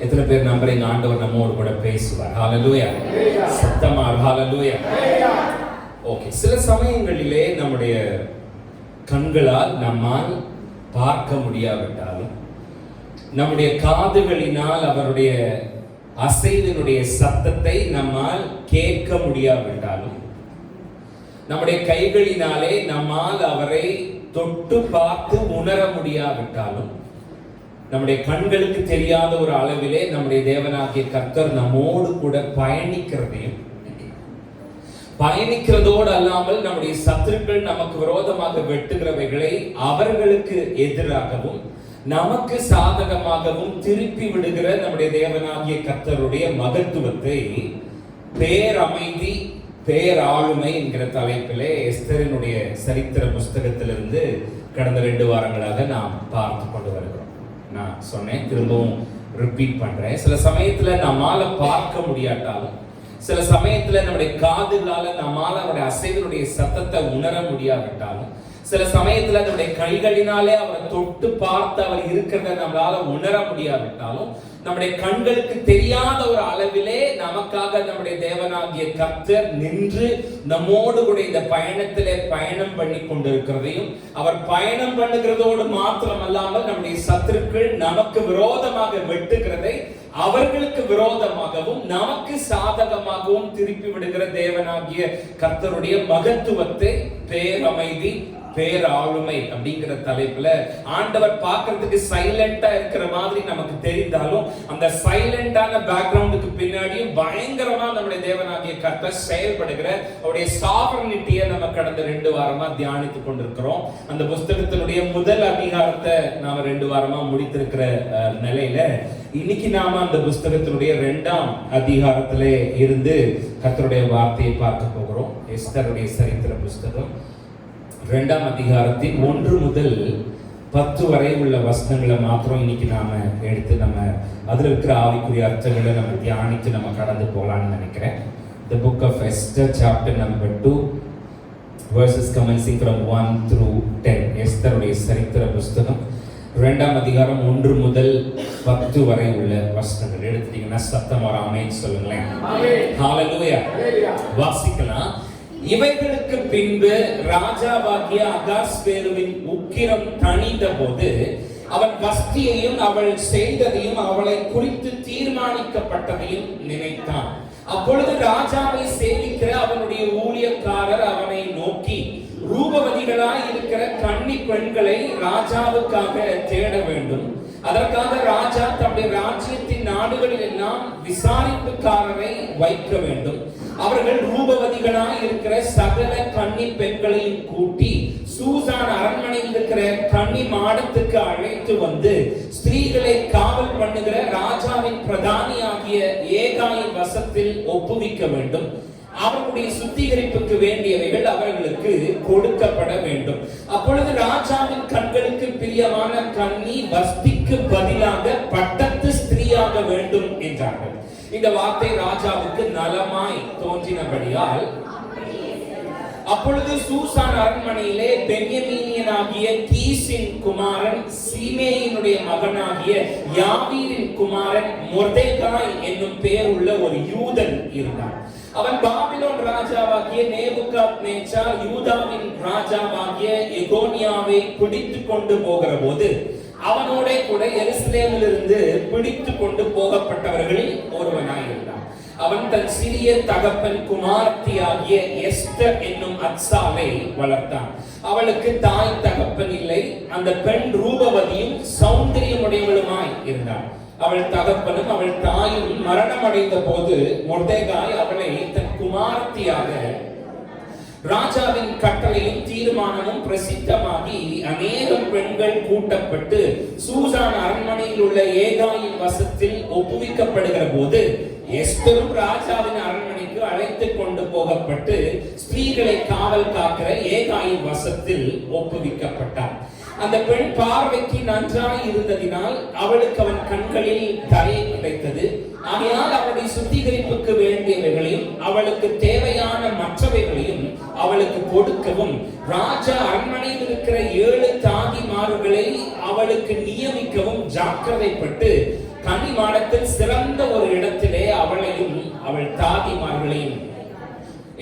எத்தனை பேர் நம்புறீங்க ஆண்டவர் நம்மோடு கூட பேசுவார்? ஹalleluya. சத்தமா ஹalleluya. ஓகே, சில சமயங்களிலே நம்முடைய கண்களால் நம்மால் பார்க்க முடியாவிட்டாலும், நம்முடைய காதுகளினால் அவருடைய அசைவினுடைய சத்தத்தை நம்மால் கேட்க முடியாவிட்டாலும், நம்முடைய கைகளினாலே நம்மால் அவரை தொட்டு பார்த்து உணர முடியாவிட்டாலும், நம்முடைய கண்களுக்கு தெரியாத ஒரு அளவிலே நம்முடைய தேவனாகிய கர்த்தர் நம்மோடு கூட பயணிக்கிறதோடு அல்லாமல் நம்முடைய சத்துருக்கள் நமக்கு விரோதமாக வெட்டுகிறவைகளை அவர்களுக்கு எதிராகவும் நமக்கு சாதகமாகவும் திருப்பி விடுகிற நம்முடைய தேவனாகிய கர்த்தருடைய மகத்துவத்தை பேரமைதி பேராளுமை என்கிற தலைப்பிலே எஸ்தரினுடைய சரித்திர புஸ்தகத்திலிருந்து கடந்த 2 வாரங்களாக நாம் பார்த்து கொண்டு வருகிறோம். நான் சொன்னேன், திரும்பவும் ரிப்பீட் பண்றேன். சில சமயத்துல நம்மால பார்க்க முடியாட்டாலும், சில சமயத்துல நம்முடைய காதுகளால நம்மால அவருடைய அசைவினுடைய சத்தத்தை உணர முடியாவிட்டாலும், சில சமயத்துல நம்முடைய கைகளினாலே அவரை தொட்டு பார்த்து அவர் இருக்கிறத நம்மளால உணர முடியாவிட்டாலும், நம்முடைய கண்களுக்கு தெரியாத ஒரு அளவிலே நமக்காக நம்முடைய தேவனாகிய கர்த்தர் நின்று நம்மோடு கூட இந்த பயணத்திலே பயணம் பண்ணி கொண்டிருக்கிறதையும், அவர் பயணம் பண்ணுகிறதோடு மாத்திரமல்லாமல் நம்முடைய சத்துருக்கள் நமக்கு விரோதமாக வெட்டுகிறதை அவர்களுக்கு விரோதமாகவும் நமக்கு சாதகமாகவும் திருப்பி விடுகிற தேவனாகிய கர்த்தருடைய மகத்துவத்தை பேரமைதி பேராளுமை அப்படிங்கிற தலைப்புல ஆண்டவர் பார்க்கிறதுக்கு சைலண்டா இருக்கிற மாதிரி நமக்கு தெரிந்தாலும், அந்த சைலண்டான பேக்ரவுண்டுக்கு பின்னாடியும் பயங்கரமா நம்முடைய தேவனாகிய கர்த்தர் செயல்படுகிற அவருடைய சாவர்னிட்டியை நம்ம கடந்த 2 வாரமா தியானித்துக் கொண்டிருக்கிறோம். அந்த புஸ்தகத்தினுடைய முதல் அதிகாரத்தை நாம 2 வாரமா முடித்திருக்கிற நிலையில இன்னைக்கு நாம அந்த புஸ்தகத்தினுடைய 2ஆம் அதிகாரத்திலே இருந்து கர்த்தருடைய வார்த்தையை பார்க்க போகிறோம். எஸ்தருடைய சரித்திர புஸ்தகம் 2ஆம் அதிகாரத்தின் 1 முதல் 10 வரை உள்ள வசனங்களை மாத்திரம் இன்னைக்கு நாம எடுத்து நம்ம அதுல இருக்கிற ஆவிக்குரிய அர்த்தங்களை நம்ம தியானித்து நம்ம கடந்து போகலாம்னு நினைக்கிறேன். The book of Esther chapter number 2 verses commencing from 1 through 10. எஸ்தருடைய சரித்திர புஸ்தகம் 2ஆம் அதிகாரம் 1 முதல் 10 வரை உள்ள வசனங்கள் எடுத்துட்டீங்கன்னா சத்தமா ஆமென் சொல்லுங்களேன். ஹalleluya. வாசிக்கலாம். இவைகளுக்கு பின்பு ராஜாவாகிய அகாஸ்வேருவின் உக்கிரம் தணிந்த போது அவன் வஸ்தியையும் அவள் செய்ததையும் அவளை குறித்து தீர்மானிக்கப்பட்டதையும் நினைத்தான். அப்பொழுது ராஜாவை சேவிக்கிற அவனுடைய ஊழியக்காரர் அவனை நோக்கி, ரூபவதிகளாய் இருக்கிற கன்னி பெண்களை ராஜாவுக்காக தேட வேண்டும், அதற்காக ராஜா தம்முடைய ராஜ்யத்தின் நாடுகளில் எல்லாம் விசாரிப்புக்காரரை வைக்க வேண்டும், அவர்கள் ரூபவதிகளாய் இருக்கிற சகல கன்னி பெண்களையும் கூட்டி சூசான் அரண்மனையில் இருக்கிற கன்னி மாடத்துக்கு அழைத்து வந்து ஸ்திரீகளை காவல் பண்ணுகிற ராஜாவின் பிரதானியாகிய ஏகாயின் வசத்தில் ஒப்புவிக்க வேண்டும், அவர்களுடைய சுத்திகரிப்புக்கு வேண்டியவைகள் அவர்களுக்கு கொடுக்கப்பட வேண்டும். அப்பொழுது ராஜாவின் கண்களுக்கு பிரியமான கன்னி வஸ்திக்கு பதிலாக பட்டத்து ஸ்திரீயாக வேண்டும் என்றார்கள். இந்த வார்த்தை ராஜாவுக்கு நலமாய் தோன்றினபடியால் அப்பொழுது சூசான் அரண்மனையிலே பென்யமீனியனாகிய கீசின் குமாரன் சீமேயினுடைய மகனாகிய யாவீரின் குமாரன் மொர்தெகாய் என்னும் பெயர் உள்ள ஒரு யூதன் இருந்தான். அவன் பாபிலோன் ராஜாவாகிய நேபுகாத்நேச்சார் யூதாவின் ராஜாவாகிய எகோனியாவை பிடித்து கொண்டு போகிற போது அவனோட கூட எருசலேமிலிருந்து பிடித்து கொண்டு போகப்பட்டவர்களில் ஒருவனாய் இருந்தான். அவன் தன் சிறிய தகப்பன் குமார்த்தியாகிய எஸ்தர் என்னும் அத்சாலை வளர்த்தான். அவளுக்கு தாய் தகப்பன் இல்லை. அந்த பெண் ரூபவதியும் சௌந்தரியமுடையவளுமாய் இருந்தாள். அவள் தகப்பனும் அவள் தாயும் மரணம் அடைந்த போது மொர்தெகாய் அவளை தன் குமார்த்தியாக ராஜாவின் கட்டளையும் தீர்மானமும் பிரசித்தமாகி அநேகம் பெண்கள் கூட்டப்பட்டு சூசான் அரண்மனையில் உள்ள ஏகாயின் வசத்தில் ஒப்புவிக்கப்படுகிற போது எஸ்தரும் ராஜாவின் அரண்மனைக்கு அழைத்து கொண்டு போகப்பட்டு ஸ்திரீகளை காவல் காக்கிற ஏகாயின் வசத்தில் ஒப்புவிக்கப்பட்டார். அந்த பெண் பார்வைக்கு நன்றாய் இருந்ததினால் அவளுக்கு அவன் கண்களில் தயை கிடைத்தது. ஆகையால் அவளுடைய சுத்திகரிப்புக்கு வேண்டியவைகளையும் அவளுக்கு தேவையான மற்றவைகளையும் அவளுக்கு கொடுக்கவும் ராஜா அரண்மனையில் இருக்கிற 7 தாதிமார்களை அவளுக்கு நியமிக்கவும் ஜாக்கிரதைப்பட்டு கனி மாடத்தில் சிறந்த ஒரு இடத்திலே அவளையும் அவள் தாதிமார்களையும்,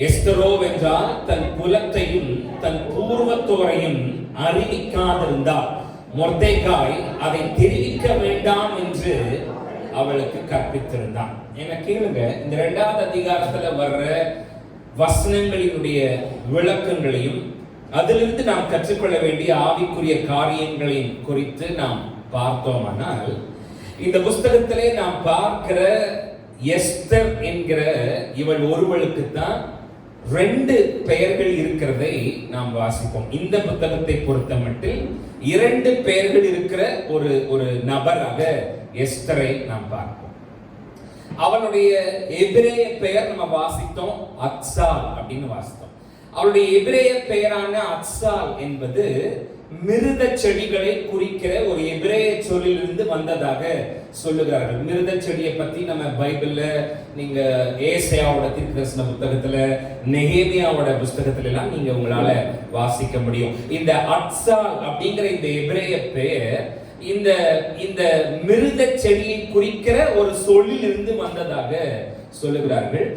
எஸ்தரோ என்றால் தன் குலத்தையும் தன் பூர்வத்தோரையும் அறிவிக்காதிருந்தாள். மொர்தெகாய் அதை தெரிவிக்க வேண்டாம் என்று அவளுக்கு கற்பித்திருந்தான். என்ன கேளுங்க, இந்த 2வது அதிகாரத்துல வர்ற வசனங்களினுடைய விளக்கங்களையும் அதிலிருந்து நாம் கற்றுக்கொள்ள வேண்டிய ஆவிக்குரிய காரியங்களையும் குறித்து நாம் பார்த்தோமானால், இந்த புஸ்தகத்திலே நாம் பார்க்கிற எஸ்தர் என்கிற இவள் ஒருவளுக்கு தான் 2 பெயர்கள் இருக்கிறதை நாம் வாசிப்போம். இந்த புத்தகத்தை பொறுத்த மட்டில் 2 பெயர்கள் இருக்கிற ஒரு நபராக எஸ்தரை நாம் பார்ப்போம். அவளுடைய எபிரேய பெயர் நம்ம வாசித்தோம், அத்சால் அப்படின்னு வாசித்தோம். அவளுடைய எபிரேய பெயரான அத்சால் என்பது மிருத செடிகளை குறிக்கிற ஒரு எபிரேய சொல்லிலிருந்து வந்ததாக சொல்லுகிறார்கள். மிருத செடியை பத்தி நம்ம பைபிள்ல, நீங்க ஏசாயாவோட தீர்க்கதரிசன புத்தகத்துல, நெகேமியாவோட புஸ்தகத்துல எல்லாம் நீங்க உங்களால வாசிக்க முடியும். இந்த அத்சால் அப்படிங்கிற இந்த எபிரேய பெயர் இந்த மிருத செடியை குறிக்கிற ஒரு சொல்லிலிருந்து வந்ததாக சொல்லுகிறார்கள்.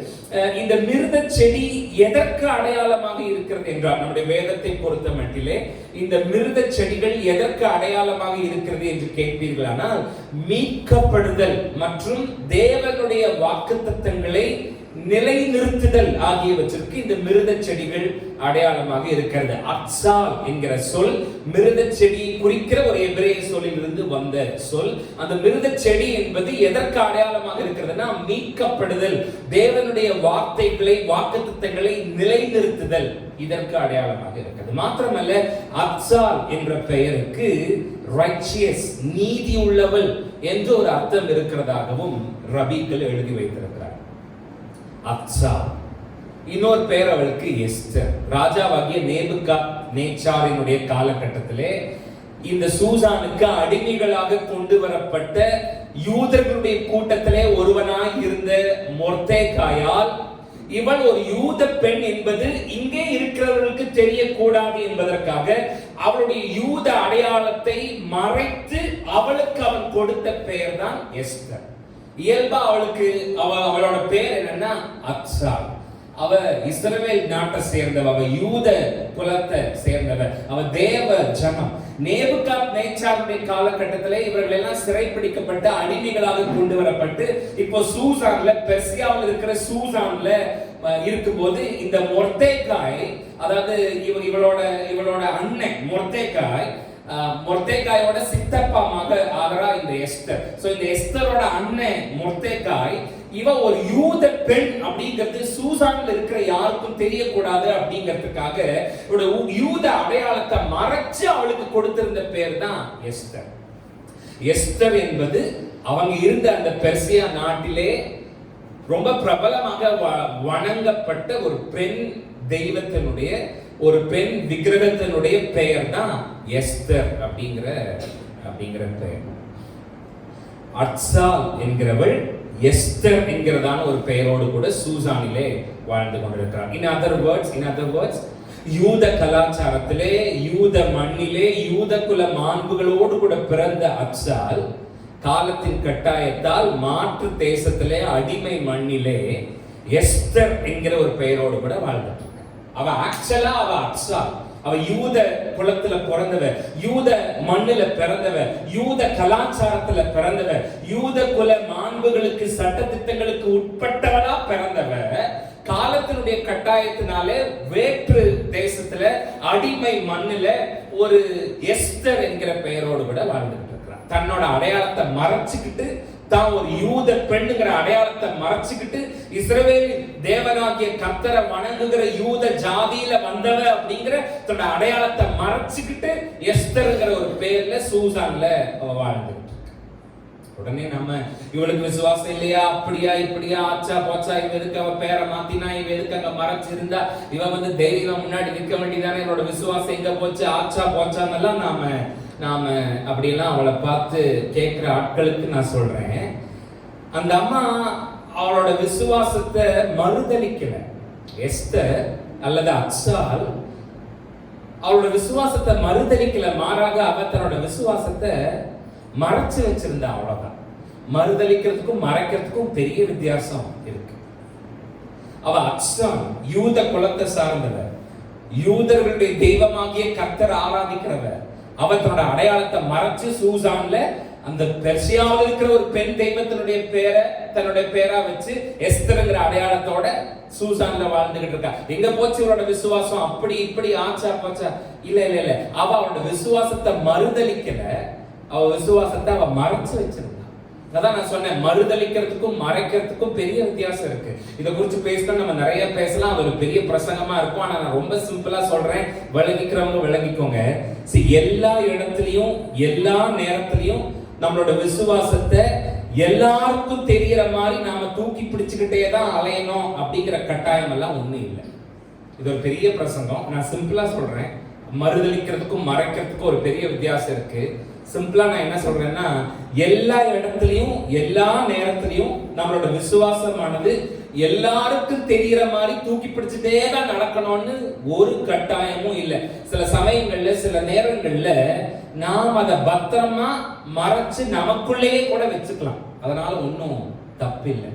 இந்த மிருத செடி எதற்கு அடையாளமாக இருக்கிறது என்றால், நம்முடைய வேதத்தை பொறுத்த மட்டிலே இந்த மிருத செடிகள் எதற்கு அடையாளமாக இருக்கிறது என்று கேட்பீர்களானால், மீட்கப்படுதல் மற்றும் தேவனுடைய வாக்குத்தத்தங்களை நிலைநிறுத்துதல் ஆகியவற்றிற்கு இந்த மிருத செடிகள் அடையாளமாக இருக்கிறது. அத்சால் என்கிற சொல் மிருத செடியை குறிக்கிற ஒரு எபிரேய சொல்லிலிருந்து வந்த சொல். அந்த மிருத செடி என்பது எதற்கு அடையாளமாக இருக்கிறதுனா, மீட்கப்படுதல், தேவனுடைய வார்த்தைகளை, வாக்குத்தத்தங்களை நிலைநிறுத்துதல், இதற்கு அடையாளமாக இருக்கிறது. மாத்திரமல்ல, அத்சால் என்ற பெயருக்கு ரைச்சியஸ், நீதி உள்ளவள் என்று ஒரு அர்த்தம் இருக்கிறதாகவும் ரபிகள் எழுதி வைத்திருக்கிறார். அத்சால். இன்னொரு பெயர் அவளுக்கு எஸ்தர். ராஜாவாகிய நேபுகாத்நேச்சாரினுடைய காலகட்டத்திலே இந்த சூசானுக்கு அடிமைகளாக கொண்டு வரப்பட்ட யூதர்களுடைய கூட்டத்திலே ஒருவனாய் இருந்த மொர்தெகாயால், இவள் ஒரு யூத பெண் என்பது இங்கே இருக்கிறவர்களுக்கு தெரியக்கூடாது என்பதற்காக அவளுடைய யூத அடையாளத்தை மறைத்து அவளுக்கு அவன் கொடுத்த பெயர் தான் எஸ்தர். இயல்பா அவளோட பேர் என்னன்னா அத்சால். அவ இஸ்ரவேல் நாட்டை சேர்ந்தவ, அவ யூத குலத்தை சேர்ந்தவ, அவ தேவ ஜனம். நேபுகாத்நேச்சாருடைய காலகட்டத்திலே இவர்கள் எல்லாம் சிறைப்பிடிக்கப்பட்டு அடிமைகளாக கொண்டு வரப்பட்டு இப்போ சூசான்ல, பெர்சியாவில் இருக்கிற சூசான்ல இருக்கும்போது இந்த மொர்தெகாய், அதாவது இவளோட அண்ணன் மொர்தெகாயோட சித்தப்பாமாக ஆகிறா இந்த எஸ்தர். சோ இந்த எஸ்தரோட அண்ணன் மொர்தெகாய், இவ ஒரு யூத பெண் அப்படிங்கிறது சூசான்ல இருக்கிற யாருக்கும் தெரியக்கூடாது அப்படிங்கிறதுக்காக யூத அடையாளத்தை மறைச்சு அவளுக்கு கொடுத்திருந்த பேர் தான் எஸ்தர். எஸ்தர் என்பது அவங்க இருந்த அந்த பெர்சியா நாட்டிலே ரொம்ப பிரபலமாக வணங்கப்பட்ட ஒரு பெண் தெய்வத்தினுடைய, ஒரு பெண் விக்கிரகத்தினுடைய பெயர் தான் எஸ்தர் அப்படிங்கிற பெயர். அத்சால் என்கிறவள் எஸ்தர் என்கிறதான ஒரு பெயரோடு கூட சூசானிலே வாழ்ந்து கொண்டிருக்கிறார். In other words, யூத கலாச்சாரத்திலே, யூத மண்ணிலே, யூத குல மாண்புகளோடு கூட பிறந்த அத்சால் காலத்தின் கட்டாயத்தால் மாற்று தேசத்திலே, அடிமை மண்ணிலே எஸ்தர் என்கிற ஒரு பெயரோடு கூட வாழ்ந்தார். அவ அத்சால். அவ யூத குலத்துல பிறந்தவ, யூத மண்ணில பிறந்தவ, யூத கலாச்சாரத்துல பிறந்தவ, யூத குல மாண்புகளுக்கு, சட்டதிட்டங்களுக்கு உட்பட்டவளா பிறந்தவ. காலத்தினுடைய கட்டாயத்தினாலே வேற்று தேசத்துல, அடிமை மண்ணில ஒரு எஸ்தர் என்கிற பெயரோடு கூட வாழ்ந்துட்டு இருக்கிறார். தன்னோட அடையாளத்தை மறைச்சுக்கிட்டு, தான் ஒரு யூத பெண்ணுங்கிற அடையாளத்தை மறைச்சுக்கிட்டு, இஸ்ரவேல் தேவனாகிய கர்த்தரை வணங்குகிற யூத ஜாதியில வந்தவ அப்படிங்கிற தன்னோட அடையாளத்தை மறைச்சுக்கிட்டு எஸ்தர்ங்கிற ஒரு பேர்ல சூசான்ல வாழ்ந்து. உடனே நம்ம இவளுக்கு விசுவாசம் இல்லையா, அப்படியா இப்படியா, ஆச்சா போச்சா, இவ எதுக்கு அவ பேரை மாத்தினா, இவ எதுக்கு அங்க மறைச்சிருந்தா, இவ தைரியம் முன்னாடி நிற்க வேண்டியதானே, இவளோட விசுவாசம் எங்க போச்சு, ஆச்சா போச்சான்னெல்லாம் நாம அப்படியெல்லாம் அவளை பார்த்து கேட்கிற ஆட்களுக்கு நான் சொல்றேன், அந்த அம்மா அவளோட விசுவாசத்தை மறுதலிக்கல. எஸ்தர் அல்லது அத்சால் அவளோட விசுவாசத்தை மறுதலிக்கல, மாறாக அவ தன்னோட விசுவாசத்தை மறைச்சு வச்சிருந்தா. அவ்வளவுதான். மறுதலிக்கிறதுக்கும் மறைக்கிறதுக்கும் பெரிய வித்தியாசம் இருக்கு. அவ அக்சான் யூத குலத்தை சார்ந்தவர், யூதர்களுடைய தெய்வமாகிய கர்த்தர் ஆராதிக்கிறவர். அவர் தன்னோட அடையாளத்தை மறைச்சு சூசான்ல அந்த பெர்சியாவில் இருக்கிற ஒரு பெண் தெய்வத்தினுடைய பேரை தன்னுடைய பேரா வச்சு எஸ்தர்ங்கிற அடையாளத்தோட சூசான்ல வாழ்ந்துகிட்டு இருக்கா. எங்க போச்சு இவரோட விசுவாசம்? அப்படி இப்படி ஆச்சா போச்சா? இல்ல இல்ல இல்ல, அவ அவரோட விசுவாசத்தை மறுதலிக்கல, அவ விசுவாசத்தை அவ மறைச்சு வச்சிருந்தா. அதான் நான் சொன்னேன், மறுதலிக்கிறதுக்கும் மறைக்கிறதுக்கும் பெரிய வித்தியாசம் இருக்கு. இதை குறித்து பேசணும், நம்ம நிறைய பேசலாம், அது ஒரு பெரிய பிரசங்கமா இருக்கும். ஆனா நான் ரொம்ப சிம்பிளா சொல்றேன், விளங்கிக்கிறவங்க விளங்கிக்கோங்க. எல்லா இடத்துலயும் எல்லா நேரத்திலையும் நம்மளோட விசுவாசத்தை எல்லாருக்கும் தெரியற மாதிரி நாம தூக்கி பிடிச்சுக்கிட்டே தான் அலையணும் அப்படிங்கிற கட்டாயம் எல்லாம் ஒண்ணும் இல்லை. இது ஒரு பெரிய பிரசங்கம். நான் சிம்பிளா சொல்றேன், மறுதலிக்கிறதுக்கும் மறைக்கிறதுக்கும் ஒரு பெரிய வித்தியாசம் இருக்கு. சிம்பிளா நான் என்ன சொல்றேன்னா, எல்லா இடத்துலயும் எல்லா நேரத்திலையும் நம்மளோட விசுவாசமானது எல்லாருக்கும் தெரியற மாதிரி தூக்கி பிடிச்சுட்டே தான் நடக்கணும்னு ஒரு கட்டாயமும் இல்லை. சில சமயங்கள்ல சில நேரங்கள்ல நாம் அதை பத்திரமா மறைச்சு நமக்குள்ளேயே கூட வச்சுக்கலாம். அதனால ஒன்றும் தப்பு இல்லை.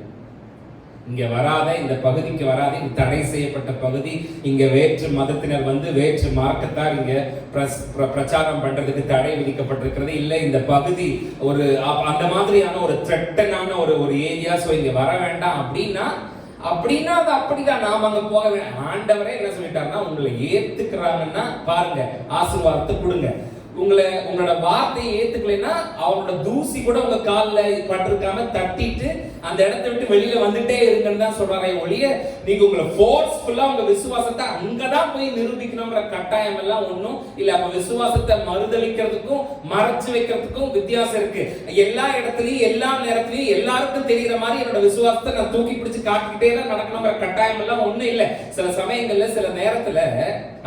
இங்க வராத, இந்த பகுதிக்கு வராத, இது தடை செய்யப்பட்ட பகுதி, இங்க வேற்று மதத்தினர் வந்து வேற்று மார்க்கத்தார் இங்க பிரச்சாரம் பண்றதுக்கு தடை விதிக்கப்பட்டிருக்கிறது, இல்ல இந்த பகுதி ஒரு அந்த மாதிரியான ஒரு த்ரெட்டனான ஒரு ஏரியா, சோ இங்க வர வேண்டாம் அப்படின்னா அது அப்படிதான் நாம அங்க போக வேண்டாம். ஆண்டவரே என்ன சொல்லிட்டாருன்னா, உங்களை ஏத்துக்கிறாங்கன்னா பாருங்க, ஆசீர்வாதத்தை கொடுங்க. உங்களோட வார்த்தையை ஏத்துக்கலைன்னா அவரோட தூசி கூட உங்க காலில் பட்டிருக்காம தட்டிட்டு அந்த இடத்தை விட்டு வெளியில வந்துட்டே இருங்கன்னு தான் சொல்றாரே ஒழிய, நீங்க உங்களை ஃபோர்ஸ்ஃபுல்லா உங்க விசுவாசத்தை அங்கதான் போய் நிரூபிக்கணுங்கிற கட்டாயம் எல்லாம் ஒண்ணும் இல்ல. அப்ப விசுவாசத்தை மறுதலிக்கிறதுக்கும் மறைச்சு வைக்கிறதுக்கும் வித்தியாசம் இருக்கு. எல்லா இடத்துலயும் எல்லா நேரத்திலயும் எல்லாருக்கும் தெரிகிற மாதிரி என்னோட விசுவாசத்தை நான் தூக்கி பிடிச்சு காட்டிக்கிட்டே தான் நடக்கணுங்கிற கட்டாயம் எல்லாம் ஒண்ணும் இல்ல. சில சமயங்கள்ல சில நேரத்துல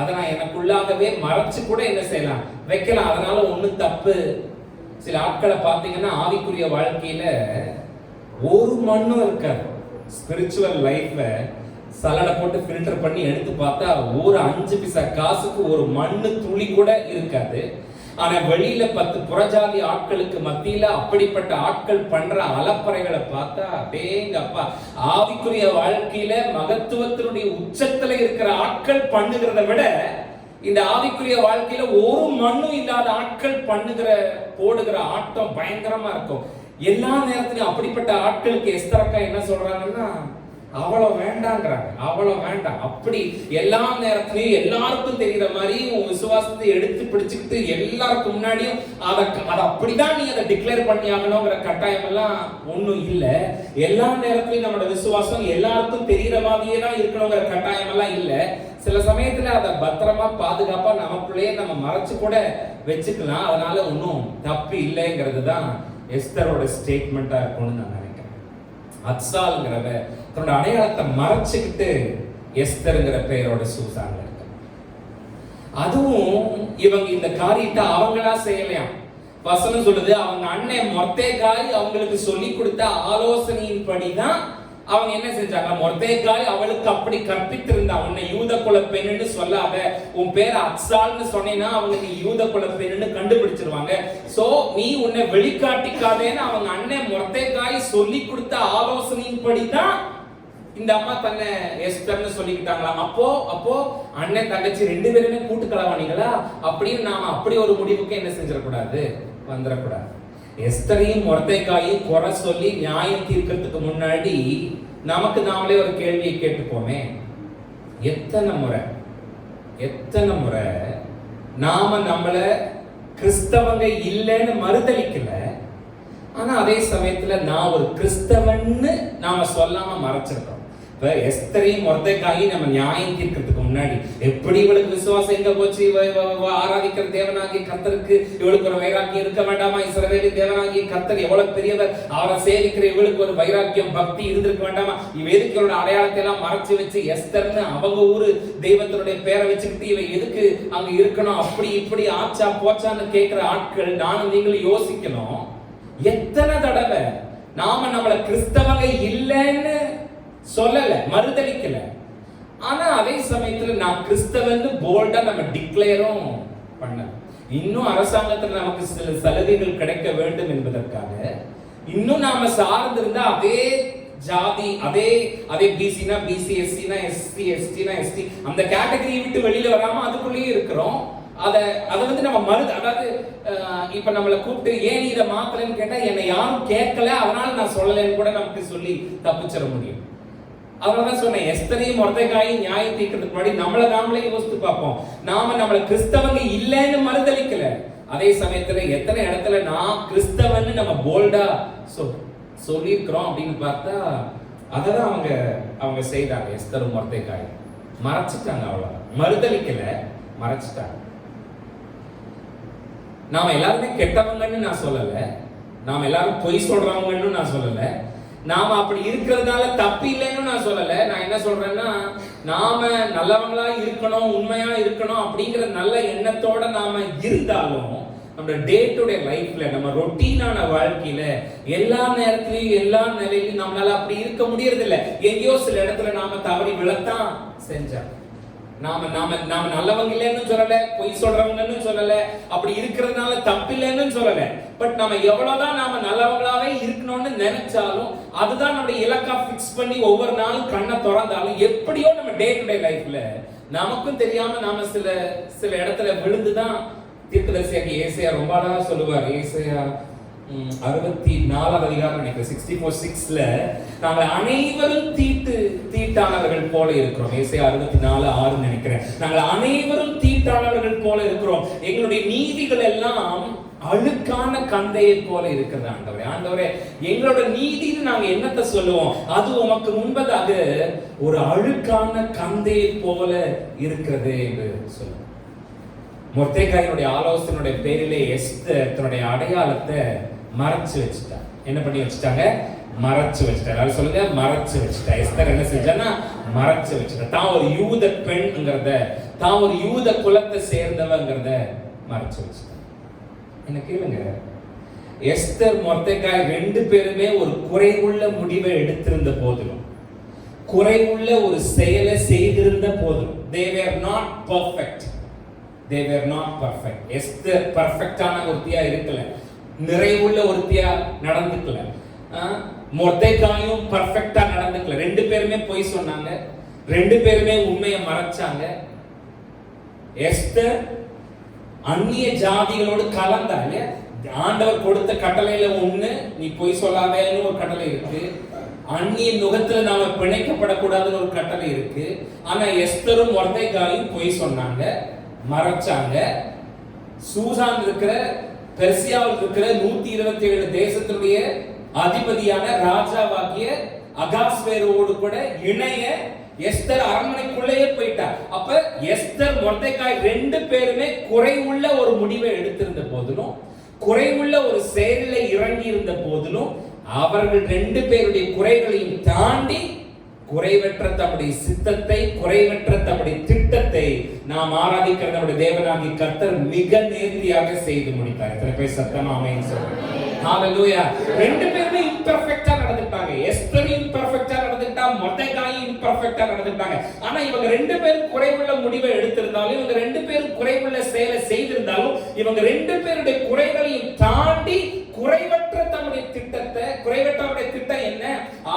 அதை நான் எனக்குள்ளாகவே மறைச்சு கூட என்ன செய்யலாம், வைக்கலாம். அதனால ஒண்ணும் தப்பு. சில ஆட்களை பார்த்தீங்கன்னா ஆவிக்குரிய வாழ்க்கையில ஒரு மண்ணும் இருக்காது. ஸ்பிரிச்சுவல் லைஃப்ல சலடை போட்டு ஃபில்டர் பண்ணி எடுத்து பார்த்தா ஒரு 5 பைசா காசுக்கு ஒரு மண்ணு துளி கூட இருக்காது. ஆனா வெளியில 10 புறஜாதி ஆட்களுக்கு மத்தியில அப்படிப்பட்ட ஆட்கள் பண்ற அலப்பறைகளை பார்த்தா அடேங்கப்பா, ஆவிக்குரிய வாழ்க்கையில மகத்துவத்தினுடைய உச்சத்துல இருக்கிற ஆட்கள் பண்ணுகிறத விட இந்த ஆவிக்குரிய வாழ்க்கையில ஒரு மண்ணும் இல்லாத ஆட்கள் போடுகிற ஆட்டம் பயங்கரமா இருக்கும். எல்லா நேரத்திலும் அப்படிப்பட்ட ஆட்களுக்கு எஸ்தரக்கா என்ன சொல்றாங்கன்னா, அவ்வளவு வேண்டாங்கிறாங்க, அவ்வளவு வேண்டாம். அப்படி எல்லா நேரத்திலையும் எல்லாருக்கும் தெரிகிற மாதிரி உன் விசுவாசத்தை எடுத்து பிடிச்சுக்கிட்டு எல்லாருக்கும் முன்னாடியும் அதை அப்படிதான் நீ அதை டிக்ளேர் பண்ணி ஆகணுங்கிற கட்டாயம் எல்லாம் ஒண்ணும் இல்லை. எல்லா நேரத்திலையும் நம்மளோட விசுவாசம் எல்லாருக்கும் தெரிகிற மாதிரியே தான் இருக்கணுங்கிற கட்டாயம் எல்லாம் இல்லை. சில சமயத்துல அதை பத்திரமா பாதுகாப்பா நமக்குள்ளேயே நம்ம மறைச்சு கூட வச்சுக்கலாம். அதனால ஒன்றும் தப்பு இல்லைங்கிறது தான் எஸ்தரோட ஸ்டேட்மெண்டா இருக்கும்னு நான் நினைக்கிறேன். அத்சால்ங்கிறவ தன்னோட அடையாளத்தை மறைச்சுக்கிட்டு எஸ்தர்ங்கிற பெயரோட சூசான்ல இருக்கு. அதுவும் இவங்க இந்த காரியத்தை அவங்களா செய்யலையாம். வசனம் சொல்லுது, அவங்க அண்ணன் மொர்தெகாய் அவங்களுக்கு சொல்லி கொடுத்த ஆலோசனையின் படிதான் அவங்க என்ன செஞ்சாங்க, மொர்தெகாய் அவளுக்கு அப்படி கற்பித்திருந்தா, உன்னை யூத குல பெண்ணுன்னு சொல்லாத, உன் பேர் அத்சால்னு சொன்னேன்னா அவங்க நீ யூத குல பெண்ணுன்னு கண்டுபிடிச்சிருவாங்க. சோ நீ உன்னை வெளிக்காட்டிக்காதேன்னு அவங்க அண்ணன் மொர்தெகாய் சொல்லி கொடுத்த ஆலோசனையின் படிதான் இந்த அம்மா தன்னை எஸ்தர்னு சொல்லிக்கிட்டாங்களாம். அப்போ அண்ணன் தங்கச்சி 2 பேருமே கூட்டுக்கலவாணிகளா அப்படின்னு நாம அப்படி ஒரு முடிவுக்கு என்ன செஞ்சிடக்கூடாது, வந்துடக்கூடாது. எஸ்தரையும் மொர்தெகாயும் குறை சொல்லி நியாயம் தீர்க்கிறதுக்கு முன்னாடி நமக்கு நாமளே ஒரு கேள்வியை கேட்டுப்போமே. எத்தனை முறை நாம நம்மள கிறிஸ்தவங்க இல்லைன்னு மறுதலிக்கல, ஆனா அதே சமயத்துல நான் ஒரு கிறிஸ்தவன்னு நாம சொல்லாம மறைச்சிருக்கோம். இப்ப எஸ்தரையும் மொர்தெகாயும் நம்ம நியாயம் தீர்க்கிறதுக்கு முன்னாடி எப்படி இவளுக்கு விசுவாசம் எங்க போச்சு, ஆராதிக்கிற தேவனாகிய கர்த்தருக்கு இவளுக்கு ஒரு வைராக்கியம் இருக்க வேண்டாமா, இஸ்ரவேலின் தேவனாகிய கர்த்தர் எவ்வளவு பெரியவர், அவரை சேவிக்கிற இவளுக்கு ஒரு வைராக்கியம் பக்தி இருந்திருக்க வேண்டாமா, இவ எதுக்கு இவளோட அடையாளத்தை எல்லாம் மறைச்சு வச்சு எஸ்தர்னு அவங்க ஊரு தெய்வத்தினுடைய பேரை வச்சுக்கிட்டு இவ எதுக்கு அங்க இருக்கணும், அப்படி இப்படி ஆச்சா போச்சான்னு கேட்கிற ஆட்கள் நானும் நீங்களும் யோசிக்கணும். எத்தனை தடவை நாம நம்மள கிறிஸ்தவங்க இல்லைன்னு சொல்லல, மறுதலிக்கல, ஆனா அதே சமயத்துல நான் கிறிஸ்தவன் போல்டா நம்ம டிக்ளேரும் பண்ண. இன்னும் அரசாங்கத்துல நமக்கு சில சலுகைகள் கிடைக்க வேண்டும் என்பதற்காக இன்னும் நாம சார்ந்து இருந்தா அதே ஜாதி, அதே பிசினா பிசி, எஸ்சினா எஸ்சி, எஸ்டினா எஸ்டி, அந்த கேட்டகரியை விட்டு வெளியில வராம அதுக்குள்ளேயே இருக்கிறோம். அதை நம்ம அதாவது இப்ப நம்மளை கூப்பிட்டு ஏன் இதை மாத்தலன்னு கேட்டா என்னை யாரும் கேட்கல அதனால நான் சொல்லலைன்னு கூட நமக்கு சொல்லி தப்பிச்சிட முடியும். அதனாலதான் சொன்னேன், எஸ்தரையும் மொர்தெகாயும் நியாயம் தீர்க்கிறதுக்கு முன்னாடி நாமளே யோசித்து பார்ப்போம். நம்மள கிறிஸ்தவங்க இல்லைன்னு மறுதளிக்கல, அதே சமயத்துல எத்தனை இடத்துல நான் கிறிஸ்தவன்னு நம்ம போல்டா சொல்லியிருக்கிறோம் அப்படின்னு பார்த்தா அததான் அவங்க செய்தாங்க. எஸ்தரும் மொர்தெகாயும் மறைச்சிட்டாங்க, அவ்வளவு மறுதளிக்கல, மறைச்சிட்டாங்க. நாம எல்லாருமே கெட்டவங்கன்னு நான் சொல்லல, நாம எல்லாரும் பொய் சொல்றவங்கன்னு நான் சொல்லல, நாம அப்படி இருக்கிறதுனால தப்பு இல்லைன்னு நான் சொல்லல. நான் என்ன சொல்றேன்னா, நாம நல்லவங்களா இருக்கணும், உண்மையா இருக்கணும் அப்படிங்கிற நல்ல எண்ணத்தோட நாம இருந்தாலும் நம்ம டே டு டே லைஃப்ல, நம்ம ரொட்டீனான வாழ்க்கையில எல்லா நேரத்திலையும் எல்லா நிலையிலும் நம்மளால அப்படி இருக்க முடியறது இல்லை. எங்கேயோ சில இடத்துல நாம தவறி விழத்தான் செஞ்சோம். நாம நல்லவங்க இல்லைன்னு சொல்லல, பொய் சொல்றவங்கன்னு சொல்லல, அப்படி இருக்கிறதுனால தப்பு இல்லைன்னு சொல்லல. பட் நம்ம எவ்வளவுதான் நாம நல்லவங்களாவே இருக்கணும்னு நினைச்சாலும், அதுதான் நம்ம இலக்கா பிக்ஸ் பண்ணி ஒவ்வொரு நாளும் கண்ணை திறந்தாலும், எப்படியோ நம்ம டே டு டே லைஃப்ல நமக்கும் தெரியாம நாம சில இடத்துல விழுந்துதான். தீர்க்கதரிசியாகி ஏசாயா ரொம்ப அழகா சொல்லுவார். ஏசாயா 64 அதிகாரம் நினைக்கிறேன் 64:6ல நாங்கள் அனைவரும் தீட்டானவர்கள் போல இருக்கிறோம். ஏசாயா 64:6 நினைக்கிறேன். நாங்கள் அனைவரும் தீட்டானவர்கள் போல இருக்கிறோம், எங்களுடைய நீதிகள் எல்லாம் அழுக்கான கந்தையை போல இருக்கிறது. ஆண்டவரே எங்களோட நீதின்னு நாங்க என்னத்தை சொல்லுவோம், அது உமக்கு முன்பதாக ஒரு அழுக்கான கந்தையை போல இருக்கிறது என்று சொல்லுவோம். மொர்தெகாயினுடைய ஆலோசனையுடைய பேரிலே எஸ்தர் தன்னுடைய அடையாளத்தை மறைச்சு வச்சுட்டா. என்ன பண்ணி வச்சுட்டாங்க? மறைச்சு வச்சுட்டாரு. அது சொல்லுங்க, மறைச்சு வச்சுட்டா. எஸ்தர் என்ன செஞ்சான்னா மறைச்சு வச்சுட்டா. தான் ஒரு யூத பெண்ங்கிறத, தான் ஒரு யூத குலத்தை சேர்ந்தவங்கிறத மறைச்சு வச்சுட்டா. என்ன கேளுங்க, எஸ்தர் மொர்தெகாய் 2 பேருமே ஒரு குறைவுள்ள முடிவை எடுத்திருந்த போதிலும், குறைவுள்ள ஒரு செயலை செய்திருந்த போதிலும், they were not perfect. They were not perfect. Esther பர்ஃபெக்ட்டான ஒருத்தியா இருக்கல, நிறைவுள்ள ஒருத்தியா நடந்துக்கல. மொர்தெகாயும் பர்ஃபெக்ட்டா நடந்துக்கல. 2 பேருமே பொய் சொன்னாங்க, 2 பேருமே உண்மையை மறைச்சாங்க. எஸ்தர் அந்நிய ஜாதிகளோடு கலந்தாங்க. ஆண்டவர் கொடுத்த கட்டளையில ஒண்ணு, நீ பொய் சொல்லாதேன்னு ஒரு கட்டளை இருக்கு. அந்நிய நுகத்துல நாம பிணைக்கப்படக்கூடாதுன்னு ஒரு கட்டளை இருக்கு. ஆனா எஸ்தரும் மொர்தெகாயும் பொய் சொன்னாங்க, மறைச்சாங்க. சூசான் இருக்கிற, பெர்சியாவில் இருக்கிற 127 தேசத்தினுடைய அதிபதியான ராஜாவாகிய அகாஸ்வேரோடு கூட இணைய எஸ்தர் அரண்மனைக்குள்ளேயே போயிட்டார். அப்ப எஸ்தர் மொர்தெகாய் 2 பேருமே குறைவுள்ள ஒரு முடிவை எடுத்திருந்த போதிலும், குறைவுள்ள ஒரு செயலில் இறங்கி இருந்த போதிலும், அவர்கள் 2 பேருடைய குறைகளையும் தாண்டி குறைவற்ற தம்முடைய சித்தத்தை, குறைவற்ற தம்முடைய திட்டத்தை நாம் ஆராதிக்கிற நம்முடைய தேவனாகிய கர்த்தர் மிக நேர்த்தியாக செய்து முடித்தார். எத்தனை பேர் சத்தமா ஆமென் சொல்லுங்க. ஹalleluya. 2 பேருமே இம்பர்ஃபெக்ட்டா நடந்துட்டாங்க. எஸ்தர் இம்பர்ஃபெக்ட்டா நடந்துட்டா, மொர்தெகாய் இம்பர்ஃபெக்ட்டா நடந்துட்டாங்க. ஆனா இவங்க 2 பேரும் குறைவுள்ள முடிவை எடுத்திருந்தாலும், இவங்க 2 பேரும் குறைவுள்ள செயலை செய்திருந்தாலும், இவங்க 2 பேருடைய குறைகளையும் தாண்டி குறைவற்ற தம்முடைய திட்டத்தை, குறைவற்றவருடைய திட்டம் என்ன?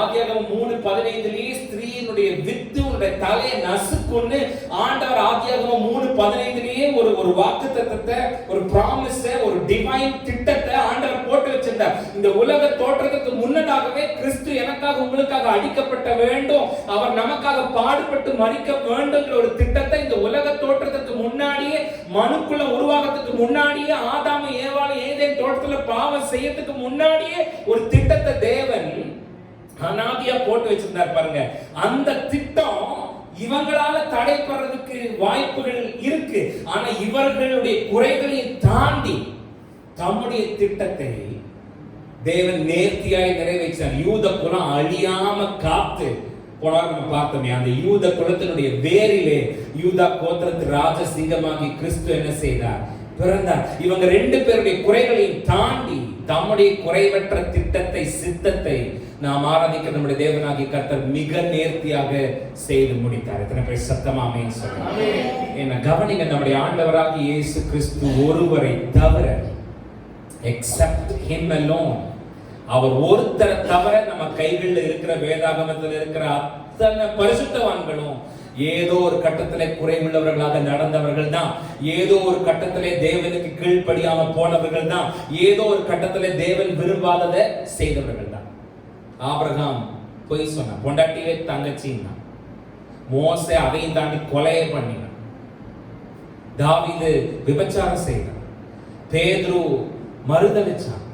ஆதியாகமம் 3:15 ஸ்திரீயினுடைய வித்து உன்னுடைய தலையை நசுக்குன்னு ஆண்டவர் ஆதியாகமம் 3:15 ஒரு வாக்குத்தத்தத்தை, ஒரு பிராமிஸ், ஒரு டிவைன் திட்டத்தை ஆண்டவர் போட்டு வச்சிருந்தார். இந்த உலக தோற்றத்துக்கு முன்னதாகவே கிறிஸ்து எனக்காக உங்களுக்காக அடிக்கப்பட்ட வேண்டும், அவர் நமக்காக பாடுபட்டு மரிக்க வேண்டும்ங்கிற ஒரு திட்டத்தை இந்த உலக தோற்றத்துக்கு முன்னாடியே, மனுக்குள்ள உருவாகத்துக்கு முன்னாடியே, ஆதாம் ஏவாள் ஏதேன் தோட்டத்துல பாவம் செய்யறதுக்கு முன்னாடியே ஒரு திட்டத்தை தேவன் அநாதியா போட்டு வச்சிருந்தார் பாருங்க. அந்த திட்டம் இவங்களால தடைப்படுறதுக்கு வாய்ப்புகள் இருக்கு. ஆனா இவர்களுடைய குறைகளை தாண்டி தம்முடைய திட்டத்தை தேவன் நேர்த்தியாய் நிறைவேற்றார். யூத குலம் அழியாம காத்து போனார். நம்ம பார்த்தோமே, அந்த யூத குலத்தினுடைய வேரிலே யூதா கோத்திரத்து ராஜசிங்கமாகி கிறிஸ்து என்ன செய்தார்? பிறந்தார். இவங்க 2 பேருடைய குறைகளையும் தாண்டி தம்முடைய குறைவற்ற திட்டத்தை, சித்தத்தை நாம் ஆராதிக்கிற நம்முடைய தேவனாகிய கர்த்தர் மிக நேர்த்தியாக செய்து முடித்தார். எத்தனை பேர் சத்தமா ஆமென் சொல்லுங்க. என்ன கவனிங்க, நம்முடைய ஆண்டவராகிய இயேசு கிறிஸ்து ஒருவரை தவிர, except him alone, அவர் ஒருத்தரை தவிர நம்ம கைகளில் இருக்கிற வேதாகமத்தில் இருக்கிற அத்தனை பரிசுத்தவான்களும் ஏதோ ஒரு கட்டத்திலே குறைவுள்ளவர்களாக நடந்தவர்கள் தான். ஏதோ ஒரு கட்டத்திலே தேவனுக்கு கீழ்ப்படியாம போனவர்கள் தான். ஏதோ ஒரு கட்டத்திலே தேவன் விரும்பாததை செய்தவர்கள் தான். ஆபிரகாம் பொய் சொன்னான், பொண்டாட்டியே தங்கச்சின்னா. மோசே அதையும் தாண்டி கொலையை பண்ணினான். தாவீது விபச்சாரம் செய்தான். பேதுரு மறுதலிச்சான்.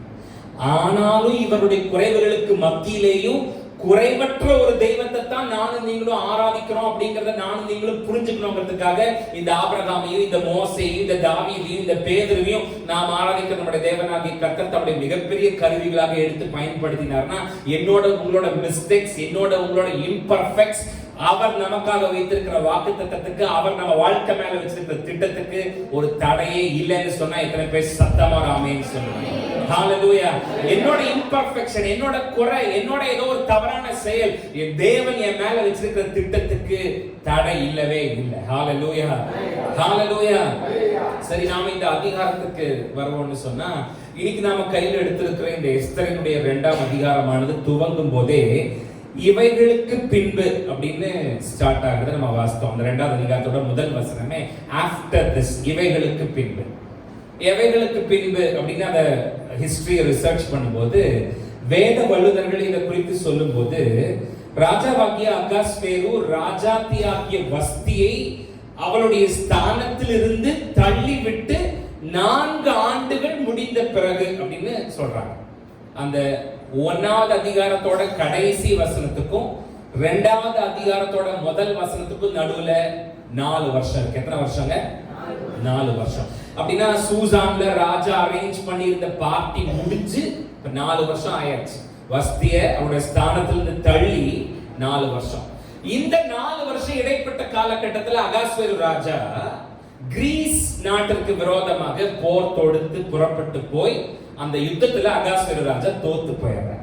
ஆனாலும் இவருடைய குறைவுகளுக்கு மத்தியிலேயும் குறைவற்ற ஒரு தெய்வத்தை தான் நானும் நீங்களும் ஆராதிக்கிறோம் அப்படிங்கறத நானும் நீங்களும் புரிஞ்சுக்கணுங்கிறதுக்காக இந்த ஆபிரகாமையும், இந்த மோசையும், இந்த தாவீதையும், இந்த பேதுருவையும் நாம் ஆராதிக்கிற நம்முடைய தேவனாகிய கர்த்தர் தம்முடைய மிகப்பெரிய கருவிகளாக எடுத்து பயன்படுத்தினார்னா, என்னோட உங்களோட மிஸ்டேக்ஸ், என்னோட உங்களோட இம்பர்ஃபெக்ட்ஸ், அவர் நமக்காக வைத்திருக்கிற வாக்குத்தத்தத்துக்கு, அவர் நம்ம வாழ்க்கை மேல வச்சிருக்கிற திட்டத்துக்கு ஒரு தடையே இல்லைன்னு சொன்னா எத்தனை பேர் சத்தமா ஆமென் சொல்லுங்க. ஹalleluya. என்னோட இம்பர்ஃபெக்ஷன், என்னோட குறை, என்னோட ஏதோ ஒரு தவறான செயல், என் தேவன் என் மேல வச்சிருக்கிற திட்டத்துக்கு தடை இல்லவே இல்லை. ஹalleluya, ஹalleluya. சரி, நாம இந்த அதிகாரத்துக்கு வருவோம்னு சொன்னா, இன்னைக்கு நாம கையில் எடுத்திருக்கிற இந்த எஸ்தரினுடைய 2ஆம் அதிகாரமானது துவங்கும் போதே இவைகளுக்கு பின்பு அப்படின்னு ஸ்டார்ட் ஆகுது. நம்ம வாசித்தோம் அந்த 2ஆவது அதிகாரத்தோட முதல் வசனமே ஆஃப்டர் திஸ், இவைகளுக்கு பின்பு. எவைகளுக்கு பின்பு அப்படின்னு அந்த ஹிஸ்டரியை ரிசர்ச் பண்ணும்போது வேத வல்லுநர்கள் இதை குறித்து சொல்லும் போது, ராஜாவாகிய அகாஸ்வேரு ராஜாத்தியாகிய வஸ்தியை அவளுடைய ஸ்தானத்திலிருந்து தள்ளிவிட்டு 4 ஆண்டுகள் முடிந்த பிறகு அப்படின்னு சொல்றாங்க. அந்த 1ஆவது அதிகாரத்தோட கடைசி வசனத்துக்கும் 2ஆவது அதிகாரத்தோட முதல் வசனத்துக்கும் நடுவுல 4 வருஷம் இருக்கு. எத்தனை வருஷங்க? 4 வருஷம். அப்படின்னா சூசான்ல ராஜா அரேஞ்ச் பண்ணி இருந்த பார்ட்டி முடிஞ்சு 4 வருஷம் ஆயாச்சு. வஸ்திய அவருடைய ஸ்தானத்திலிருந்து தள்ளி 4 வருஷம். இந்த 4 வருஷம் இடைப்பட்ட காலகட்டத்தில் அகாஸ்வேரு ராஜா கிரீஸ் நாட்டிற்கு விரோதமாக போர் தொடுத்து புறப்பட்டு போய் அந்த யுத்தத்துல அகாஸ்வேரு ராஜா தோத்து போயிடுறார்.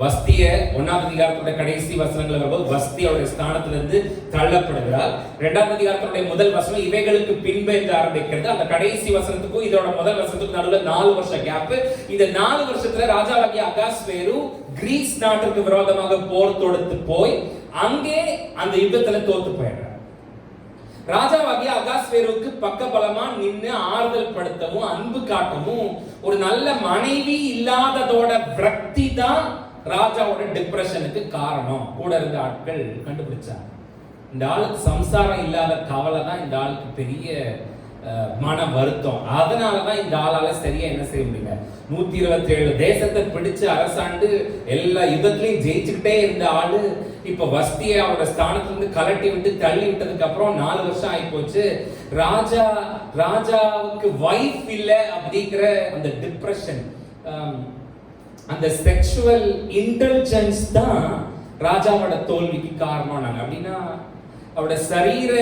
வஸ்திய 1ஆவது அதிகாரத்தோட கடைசி வசனங்கள் வரும்போது வஸ்தியோட ஸ்தானத்திலிருந்து தள்ளப்படுகிறார். 2ஆவது அதிகாரத்தோட முதல் வசனம் இவைகளுக்கு பின்பு என்று ஆரம்பிக்கிறது. அந்த கடைசி வசனத்துக்கும் இதோட முதல் வசனத்துக்கும் நடுவில் 4 வருஷம் கேப். இந்த 4 வருஷத்துல ராஜாவாகிய அகாஸ்வேரு கிரீஸ் நாட்டிற்கு விரோதமாக போர் தொடுத்து போய் அங்கே அந்த யுத்தத்துல தோத்து போயிடுறார். ராஜாவாகிய அகாஸ்வேருக்கு பக்கபலமா நின்று ஆறுதல் படுத்தவும் அன்பு காட்டவும் ஒரு நல்ல மனைவி இல்லாததோட விரக்தி தான் ராஜாவோட டிப்ரெஷனுக்கு காரணம். கூட இருந்த ஆட்கள் கண்டுபிடிச்சாங்க. இந்த ஆளுக்கு சம்சாரம் இல்லாத கவலை தான் இந்த ஆளுக்கு பெரிய மன வருத்தம். அதனாலதான் இந்த ஆளால சரியா என்ன செய்ய முடியல. 127 தேசத்தை பிடிச்சு அரசாண்டு எல்லா யுத்தத்திலையும் ஜெயிச்சுக்கிட்டே இருந்த ஆளு இப்ப வஸ்தியை அவரோட ஸ்தானத்திலிருந்து கலட்டி விட்டு தள்ளி விட்டதுக்கு அப்புறம் 4 வருஷம் ஆகி போச்சு. ராஜாவுக்கு வைஃப் இல்ல அப்படிங்கிற அந்த டிப்ரெஷன், அந்த செக்ஷுவல் இன்டெலிஜென்ஸ் தான் ராஜாவோட தோல்விக்கு காரணம். நாங்க அப்படின்னா அவரோட சரீர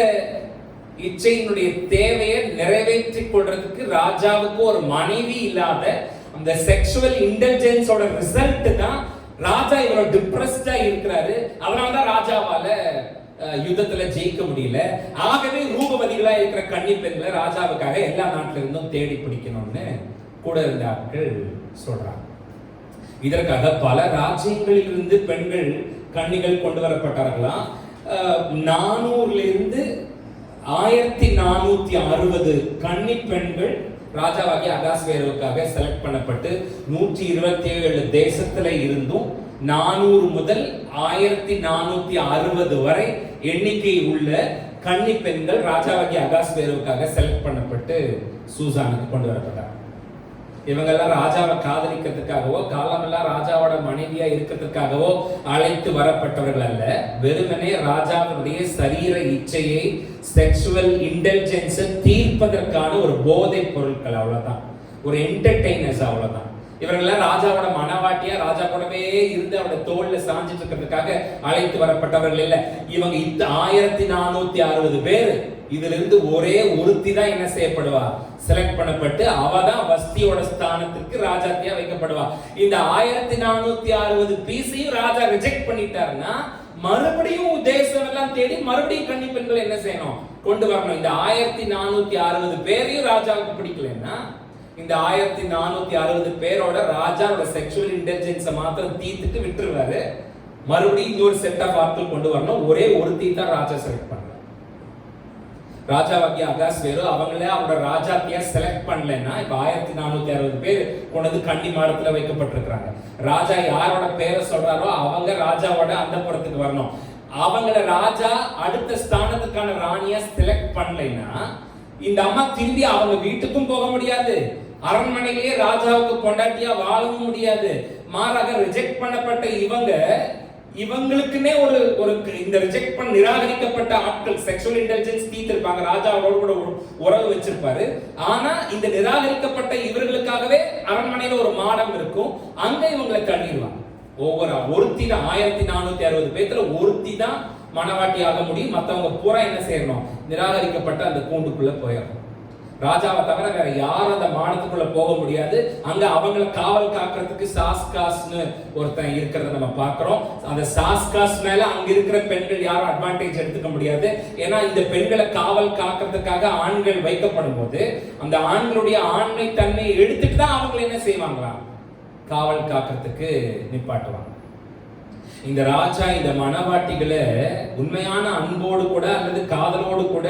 இச்சையினுடைய தேவையை நிறைவேற்றிக் கொள்றதுக்கு ராஜாவுக்கு ஒரு மனைவி இல்லாத அந்த செக்ஷுவல் இன்டெலிஜென்ஸோட ரிசல்ட் தான் ராஜா இவ்வளவு டிப்ரெஸ்டா இருக்கிறாரு. அதனாலதான் ராஜாவால யுத்தத்துல ஜெயிக்க முடியல. ஆகவே ரூபவதிகளா இருக்கிற கன்னி பெண்களை ராஜாவுக்காக எல்லா நாட்டில இருந்தும் தேடி பிடிக்கணும்னு கூட இருந்த ஆட்கள் சொல்றாங்க. இதற்காக பல ராஜ்யங்களில் இருந்து பெண்கள் கன்னிகள் கொண்டு வரப்பட்டார்களாம். 400 இருந்து 1460 கன்னி பெண்கள் ராஜாவாகிய அகாஸ்வேருவுக்காக செலக்ட் பண்ணப்பட்டு 127 தேசத்துல இருந்தும் 400 முதல் 1460 வரை எண்ணிக்கை உள்ள கன்னி பெண்கள் ராஜாவாகிய அகாஸ்வேருவுக்காக செலக்ட் பண்ணப்பட்டு சூசானுக்கு கொண்டு வரப்பட்டார். இவங்கெல்லாம் ராஜாவை காதலிக்கிறதுக்காகவோ காலமெல்லாம் ராஜாவோட மனைவியா இருக்கிறதுக்காகவோ அழைத்து வரப்பட்டவர்கள் அல்ல. வெறுமனே ராஜாவுடைய சரீர இச்சையை, செக்ஷுவல் இன்டெலிஜென்ஸை தீர்ப்பதற்கான ஒரு போதை பொருட்கள், அவ்வளவுதான். ஒரு என்டர்டெய்னர்ஸ், அவ்வளவுதான். இவர்களெல்லாம் ராஜாவோட மனவாட்டியா ராஜா கூடவே இருந்து அவரோட தோல்ல சாஞ்சிட்டு இருக்கிறதுக்காக அழைத்து வரப்பட்டவர்கள் இல்ல. இவங்க 1460 பேர். இதுல இருந்து ஒரே ஒருத்தி தான் என்ன செய்யப்படுவா, செலக்ட் பண்ணப்பட்டு அவதான் வஸ்தியோட ஸ்தானத்துக்கு ராஜாத்தியா வைக்கப்படுவா. இந்த 1460 பீஸையும் ராஜா ரிஜெக்ட் பண்ணிட்டாருன்னா மறுபடியும் தேசம் எல்லாம் தேடி மறுபடியும் கன்னி பெண்கள் என்ன செய்யணும், கொண்டு வரணும். இந்த 1460 பேரையும் ராஜாவுக்கு பிடிக்கலன்னா இந்த 1460 பேரோட ராஜாவோட செக்ஷுவல் இன்டெலிஜென்ஸை மாத்திரம் தீர்த்துட்டு விட்டுருவாரு. மறுபடியும் இன்னொரு செட் ஆஃப் ஆட்கள் கொண்டு வரணும். ஒரே ஒருத்தி தான் ராஜா செலக்ட் பண்றாங்க. ராஜாவாகிய அகாஸ்வேரு அவங்களே அவரோட ராஜாத்தியா செலக்ட் பண்ணலன்னா இப்ப 1460 பேர் கொண்டு கன்னி மாடத்துல வைக்கப்பட்டிருக்கிறாங்க. ராஜா யாரோட பேரை சொல்றாரோ அவங்க ராஜாவோட அந்தப்புறத்துக்கு வரணும். அவங்கள ராஜா அடுத்த ஸ்தானத்துக்கான ராணியா செலக்ட் பண்ணலைன்னா இந்த அம்மா திரும்பி அவங்க வீட்டுக்கும் போக முடியாது, அரண்மனையிலேயே ராஜாவுக்கு கொண்டாட்டியா வாழவும் முடியாது. மாறாக ரிஜெக்ட் பண்ணப்பட்ட இவங்களுக்குன்னே ஒரு இந்த ரிஜெக்ட் பண்ண நிராகரிக்கப்பட்ட ஆட்கள் செக்ஷுவல் இன்டெலிஜென்ஸ் தீர்த்திருப்பாங்க. ராஜாவோட கூட உறவு வச்சிருப்பாரு. ஆனா இந்த நிராகரிக்கப்பட்ட இவர்களுக்காகவே அரண்மனையில ஒரு மாடம் இருக்கும், அங்க இவங்களை தள்ளிடுவாங்க. ஒருத்தி தான் 1460 பேர்ல ஒருத்தி தான் மனவாட்டி ஆக முடியும். மத்தவங்க பூரா என்ன செய்யணும்? நிராகரிக்கப்பட்ட அந்த கூண்டுக்குள்ள போயிடணும். ராஜாவை தவிர வேற யாரும் அந்த மாடத்துக்குள்ள போக முடியாது. அங்க அவங்களை காவல் காக்கிறதுக்கு சாஸ்காஸ்னு ஒருத்தன் இருக்கிறத நம்ம பார்க்கிறோம். அந்த சாஸ்காஸ் மேல அங்க இருக்கிற பெண்கள் யாரும் அட்வான்டேஜ் எடுத்துக்க முடியாது. ஏன்னா இந்த பெண்களை காவல் காக்கிறதுக்காக ஆண்கள் வைக்கப்படும் போது அந்த ஆண்களுடைய ஆண்மை தன்மையை எடுத்துட்டு தான் அவங்க என்ன செய்வாங்களா? காவல் காக்கிறதுக்கு நிப்பாட்டுவாங்க. இந்த ராஜா இந்த மனவாட்டிகளை உண்மையான அன்போடு கூட அல்லது காதலோடு கூட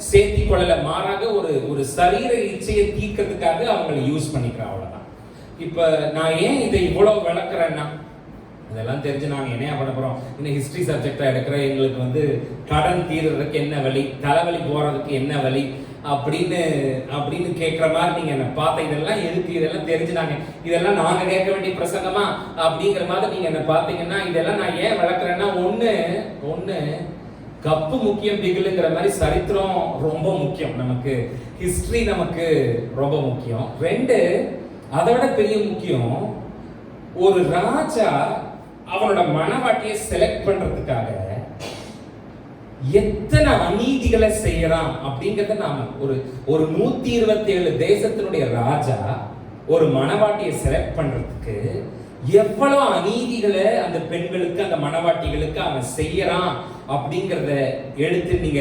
சேர்த்தி கொள்ளல, மாறாக ஒரு சரீர இச்சையை தீர்க்கிறதுக்காக அவங்களை யூஸ் பண்ணிக்கிறான். அவ்வளவுதான். இப்ப நான் ஏன் இதை இவ்வளவு விளக்குறேன்னா, இதெல்லாம் தெரிஞ்சு நாங்க என்ன பண்ண போறோம்? இன்னும் ஹிஸ்டரி சப்ஜெக்டா எடுக்கிற எங்களுக்கு கடன் தீர்றதுக்கு என்ன வழி, தலைவலி போறதுக்கு என்ன வழி அப்படின்னு கேட்கிற மாதிரி நீங்க என்ன பார்த்த இதெல்லாம் எதுக்கு, இதெல்லாம் தெரிஞ்சுனாங்க, இதெல்லாம் நாங்க கேட்க வேண்டிய பிரசங்கமா அப்படிங்கிற மாதிரி நீங்க என்ன பார்த்தீங்கன்னா, இதெல்லாம் நான் ஏன் வளர்க்குறேன்னா, ஒண்ணு கப்பு முக்கியம் பிகிலுங்கிற மாதிரி சரித்திரம் ரொம்ப முக்கியம், நமக்கு ஹிஸ்டரி நமக்கு ரொம்ப முக்கியம். 2 அதை விட பெரிய முக்கியம், ஒரு ராஜா அவனோட மனவாட்டியை செலக்ட் பண்றதுக்காக எத்தனை அநீதிகளை செய்யறான் அப்படிங்கறத நாம ஒரு 127 தேசத்தினுடைய ராஜா ஒரு மனவாட்டியை செலக்ட் பண்றதுக்கு எவ்வளவு அநீதிகளை அந்த பெண்களுக்கு அந்த மனவாட்டிகளுக்கு அவன் செய்யறான் அப்படிங்கறத எடுத்து நீங்க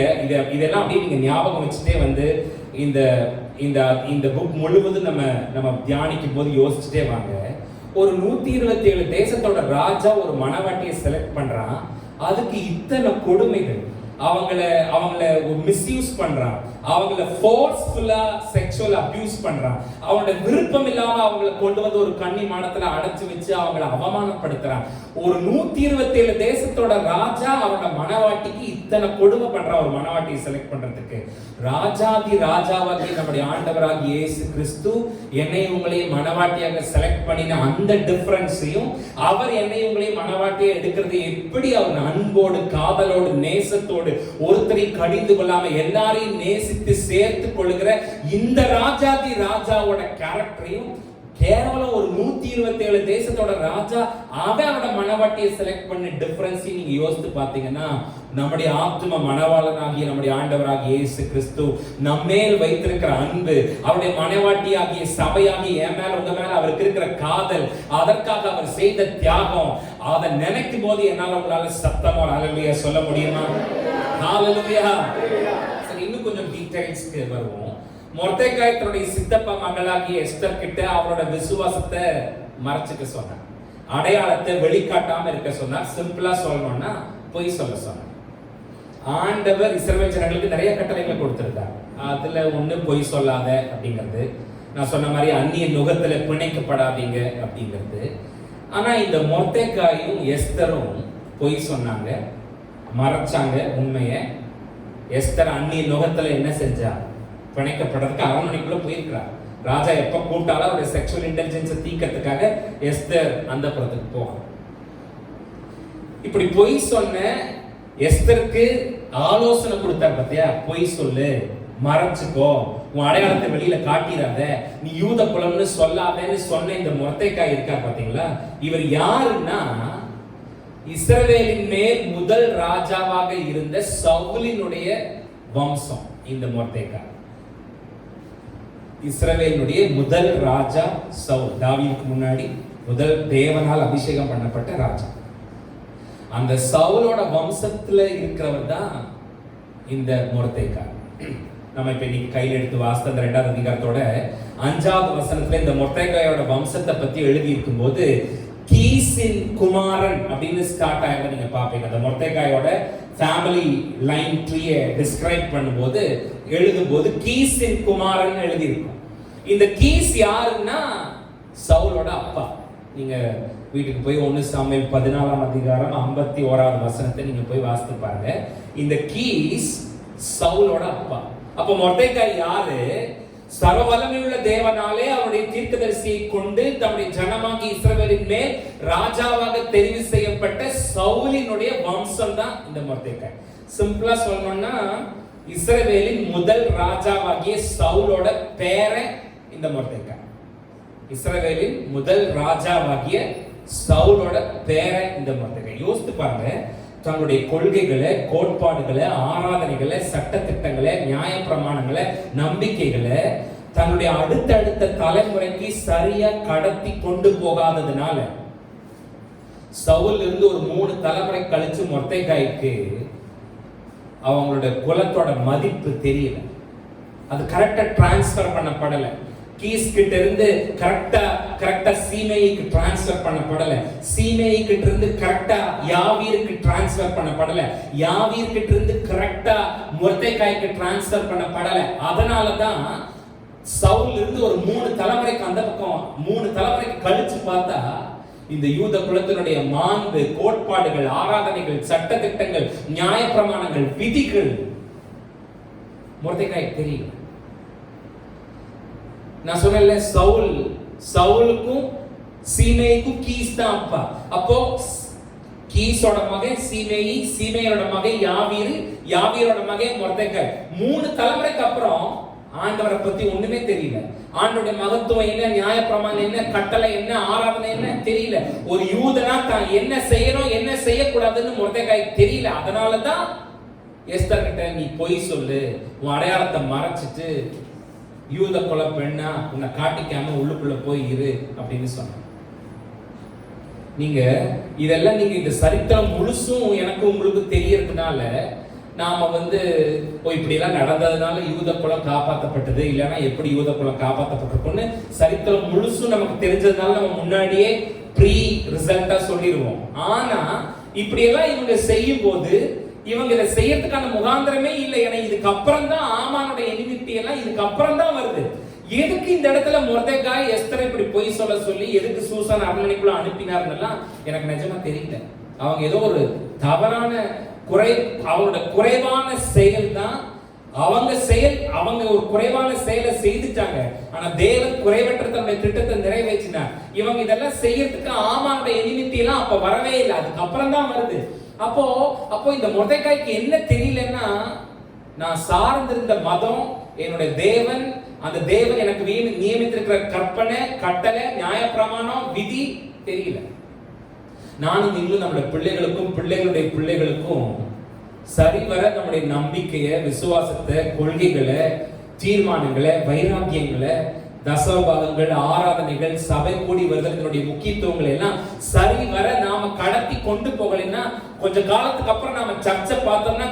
இதெல்லாம் அப்படியே நீங்க ஞாபகம் வச்சுட்டே இந்த இந்த இந்த புக் முழுவதும் நம்ம தியானிக்கும் போது யோசிச்சுட்டே வாங்க. ஒரு 127 தேசத்தோட ராஜா ஒரு மனவாட்டியை செலக்ட் பண்றான். அதுக்கு இத்தனை கொடுமைகள், அவங்கள மிஸ்யூஸ் பண்றான், அவங்கள ஃபோர்ஸ்ஃபுல்லா செக்ஷுவல் அபியூஸ் பண்றான், அவங்களோட விருப்பம் இல்லாம அவங்கள கொண்டு வந்து ஒரு கன்னி மாடத்துல அடைச்சு வச்சு அவங்கள அவமானப்படுத்துறான். ஒரு 127 தேசத்தோட ராஜா அவனோட மனவாட்டிக்கு இத்தனை கொடுமை பண்றான். ஒரு மனவாட்டியை செலக்ட் பண்றதுக்கு ராஜாதி ராஜாவாகி நம்முடைய ஆண்டவராகி இயேசு கிறிஸ்து என்னை உங்களையும் மனவாட்டியாக செலக்ட் பண்ணின அந்த டிஃபரன்ஸையும், அவர் என்னை உங்களையும் மனவாட்டியை எடுக்கிறது எப்படி அவர் அன்போடு காதலோடு நேசத்தோடு ஒருத்தரை கடிந்து கொள்ளாம எல்லாரையும் நேசித்து சேர்த்து கொள்ளுகிற இந்த ராஜாதி ராஜாவோட கேரக்டரையும் கேவலம் ஒரு 127 தேசத்தோட ராஜா அவனோட மனவாட்டியை செலக்ட் பண்ண டிஃபரன்ஸ் நீங்க யோசித்து பாத்தீங்கன்னா, நம்முடைய ஆத்தும மனவாளனாகிய நம்முடைய ஆண்டவராகிய இயேசு கிறிஸ்து நம்மேல் வைத்திருக்கிற அன்பு, அவருடைய மனவாட்டியாகிய சபையாகிய என் மேல உங்க மேல அவருக்கு இருக்கிற காதல், அதற்காக அவர் செய்த தியாகம், அதை நினைக்கும் போது என்னால உங்களால சத்தமா ஹல்லேலூயா சொல்ல முடியுமா? ஹல்லேலூயா. சரி, இன்னும் கொஞ்சம் டீடைல்ஸ்க்கு வருவோம். மொர்தெகாய் தன்னுடைய சித்தப்பா மகளாகிய எஸ்தர் கிட்ட அவரோட விசுவாசத்தை மறைச்சுக்க சொன்னார், அடையாளத்தை வெளிக்காட்டாம இருக்க சொன்னார். சிம்பிளா சொல்லணும்னா பொய் சொல்ல சொன்னார். ஆண்டவர் இஸ்ரவேல் ஜனங்களுக்கு நிறைய கட்டளைகளை கொடுத்திருந்தார். அதுல ஒண்ணு பொய் சொல்லாத அப்படிங்கிறது, நான் சொன்ன மாதிரி அந்நிய நுகத்துல பிணைக்கப்படாதீங்க அப்படிங்கிறது. ஆனா இந்த மொர்தெகாயும் எஸ்தரும் பொய் சொன்னாங்க, மறைச்சாங்க உண்மையை. எஸ்தர் அந்நிய நுகத்துல என்ன செஞ்சா? பிணைக்கப்படுறதுக்கு அரண்மனைக்குள்ள போயிருக்கிறார். ராஜா எப்ப கூப்பிட்டாலும் அவருடைய செக்ஷுவல் இன்டெலிஜென்ஸை தீக்கிறதுக்காக எஸ்தர் அந்த புறத்துக்கு போகும். இப்படி பொய் சொன்ன எஸ்தருக்கு ஆலோசனை கொடுத்தார் பத்தியா, பொய் சொல்லு, மறைச்சுக்கோ, உன் அடையாளத்தை வெளியில காட்டிடாத, நீ யூத குலம்னு சொல்லாதேன்னு சொன்ன இந்த மொர்தெகாய் இருக்கார் பாத்தீங்களா, இவர் யாருன்னா இஸ்ரவேலின் மேல் முதல் ராஜாவாக இருந்த சவுலினுடைய வம்சம். இந்த மொர்தெகாய் இஸ்ரவேலுடைய முதல் ராஜா சவுல், தாவீதுக்கு முன்னாடி முதல் தேவனால் அபிஷேகம் பண்ணப்பட்ட ராஜா. அந்த சவுலோட வம்சத்துல இருக்கிறவர் தான் இந்த மொர்தெகாய். நம்ம இப்ப இன்னைக்கு கையில் எடுத்து வாசித்த அந்த 2வது அதிகாரத்தோட 5வது வசனத்துல இந்த மொர்தெகாயோட வம்சத்தை பத்தி எழுதி இருக்கும் போது கீசின் குமாரன் அப்படின்னு ஸ்டார்ட் ஆகிறத நீங்க பாப்பீங்க. அந்த மொர்தெகாயோட ஃபேமிலி லைன் ட்ரீயை டிஸ்கிரைப் பண்ணும்போது எழுதும்போது கீசின் குமாரன் எழுதி இருக்கும். இந்த கீஸ் யாருன்னா சவுலோட அப்பா. நீங்க வீட்டுக்கு போய் 1 சாமுவேல் 14ஆம் அதிகாரம் 51வது வசனத்தை நீங்க போய் வாசித்து பாருங்க. இந்த கீஸ் சவுலோட அப்பா. அப்ப மொர்தெகாய் யாரு? சர்வவல்லமையுள்ள தேவனாலே அவருடைய தீர்க்கதரிசியை கொண்டு தம்முடைய ஜனமாகி இஸ்ரவேலின் மேல் ராஜாவாக தெரிவு செய்யப்பட்ட சவுலினுடைய வம்சம் தான் இந்த மொர்தெகாய். சிம்பிளா சொல்லணும்னா இஸ்ரவேலின் முதல் ராஜாவாகிய சவுலோட பேரன் இந்த மொர்தெகாய். இஸ்ரவேலின் முதல் ராஜாவாகிய சவுலோட பேரன் இந்த மொர்தெகாய். யோசித்து பாருங்க, தங்களுடைய கொள்கைகளை, கோட்பாடுகளை, ஆராதனைகளை, சட்டத்திட்டங்களை, நியாய பிரமாணங்களை, நம்பிக்கைகளை தன்னுடைய அடுத்தடுத்த தலைமுறைக்கு சரியா கடத்தி கொண்டு போகாததுனால சவுல் இருந்து ஒரு 3 தலைமுறை கழிச்சு மொர்தெகாய்க்கு அவங்களோட குலத்தோட மதிப்பு தெரியல. அது கரெக்டா டிரான்ஸ்பர் பண்ணப்படல. கீஸ் கிட்ட இருந்து கரெக்டா சீமேயிக்கு டிரான்ஸ்பர் பண்ணப்படல. சீமேயி கிட்ட இருந்து கரெக்டா யாவீருக்கு டிரான்ஸ்பர் பண்ணப்படல. யாவீர் கிட்ட இருந்து கரெக்டா மொர்தெகாய்க்கு டிரான்ஸ்பர் பண்ணப்படல. அதனாலதான் சவுல் இருந்து ஒரு 3 தலைமுறைக்கு அந்த பக்கம் 3 தலைமுறைக்கு கழிச்சு பார்த்தா இந்த யூத குலத்தினுடைய மாண்பு, கோட்பாடுகள், ஆராதனைகள், சட்டதிட்டங்கள், நியாய பிரமாணங்கள், விதிகள் மொர்தெகாய்க்கு தெரியல. நான் சொன்னேன்ல, சவுலுக்கும் சீமேய்க்கும் கீஸ் தான் அப்பா. அப்போ கீஸோட மகன் சீமேயி, சீமேயோட மகன் யாவீர், யாவீரோட மகன் மொர்தெகாய். 3 தலைமுறைக்கு அப்புறம் ஆண்டவரை பத்தி ஒண்ணுமே தெரியல. ஆண்டோட மகத்துவம் என்ன, நியாய பிரமாணம் என்ன, கட்டளை என்ன, ஆராதனை என்ன தெரியல. ஒரு யூதனா தான் என்ன செய்யணும் என்ன செய்யக்கூடாதுன்னு மொர்தெகாய் தெரியல. அதனாலதான் எஸ்தர் கிட்ட நீ பொய் சொல்லு, உன் அடையாளத்தை மறைச்சிட்டு யூத குல பெண்ணா உன்னை காட்டிக்காம உள்ளுக்குள்ள போய் இரு அப்படின்னு சொன்ன. நீங்க இதெல்லாம் நீங்க இந்த சரித்திரம் முழுசும் எனக்கு உங்களுக்கு தெரியறதுனால நாம இப்படி எல்லாம் நடந்ததுனால யூத குலம் காப்பாற்றப்பட்டது, இல்லைன்னா எப்படி யூத குலம் காப்பாற்றப்பட்டிருக்கும்னு சரித்திரம் முழுசும் நமக்கு தெரிஞ்சதுனால நம்ம முன்னாடியே ப்ரீ ரிசல்ட்டா சொல்லிடுவோம். ஆனா இப்படி எல்லாம் இவங்க செய்யும் போது இவங்க இதை செய்யறதுக்கான முகாந்திரமே இல்லை. ஏன்னா இதுக்கு அப்புறம் தான் ஆமானுடைய எனிமிட்டி எல்லாம் இதுக்கு அப்புறம் தான் வருது. எதுக்கு இந்த இடத்துல மொர்தெகாய் எஸ்தரை இப்படி பொய் சொல்ல சொல்லி எதுக்கு சூசான் அரண்மனைக்குள்ள அனுப்பினார்னு எனக்கு நிஜமா தெரியல. அவங்க ஏதோ ஒரு தவறான அவங்களோட குறைவான செயல் தான் அவங்க ஒரு குறைவான செயலை செய்துட்டாங்க. ஆனா தேவன் குறைவற்ற தன்னுடைய திட்டத்தை நிறைவேற்றினார். இவங்க இதெல்லாம் செய்யறதுக்கு ஆமானுடைய எனிமிட்டி எல்லாம் அப்ப வரவே இல்லை, அதுக்கு அப்புறம் தான் வருது. அப்போ இந்த மொர்தெகாய்க்கு என்ன தெரியலன்னா, நான் சார்ந்திருந்த மதம், என்னுடைய தேவன், அந்த தேவன் எனக்கு நியமித்திருக்கிற கற்பனை, கட்டளை, நியாய பிரமாணம், விதி தெரியல. நானும் நீங்களும் நம்முடைய பிள்ளைகளுக்கும் பிள்ளைகளுடைய பிள்ளைகளுக்கும் சரிவர நம்முடைய நம்பிக்கையை, விசுவாசத்தை, கொள்கைகளை, தீர்மானங்களை, வைராக்கியங்களை, தசபாகங்கள், ஆராதனைகள், சபை கூடி வருதலினுடைய முக்கியத்துவங்களை எல்லாம் சரிவர நாம கடத்தி கொண்டு போகலைன்னா கொஞ்ச காலத்துக்கு அப்புறம் நாம சர்ச்சை பார்த்தோம்னா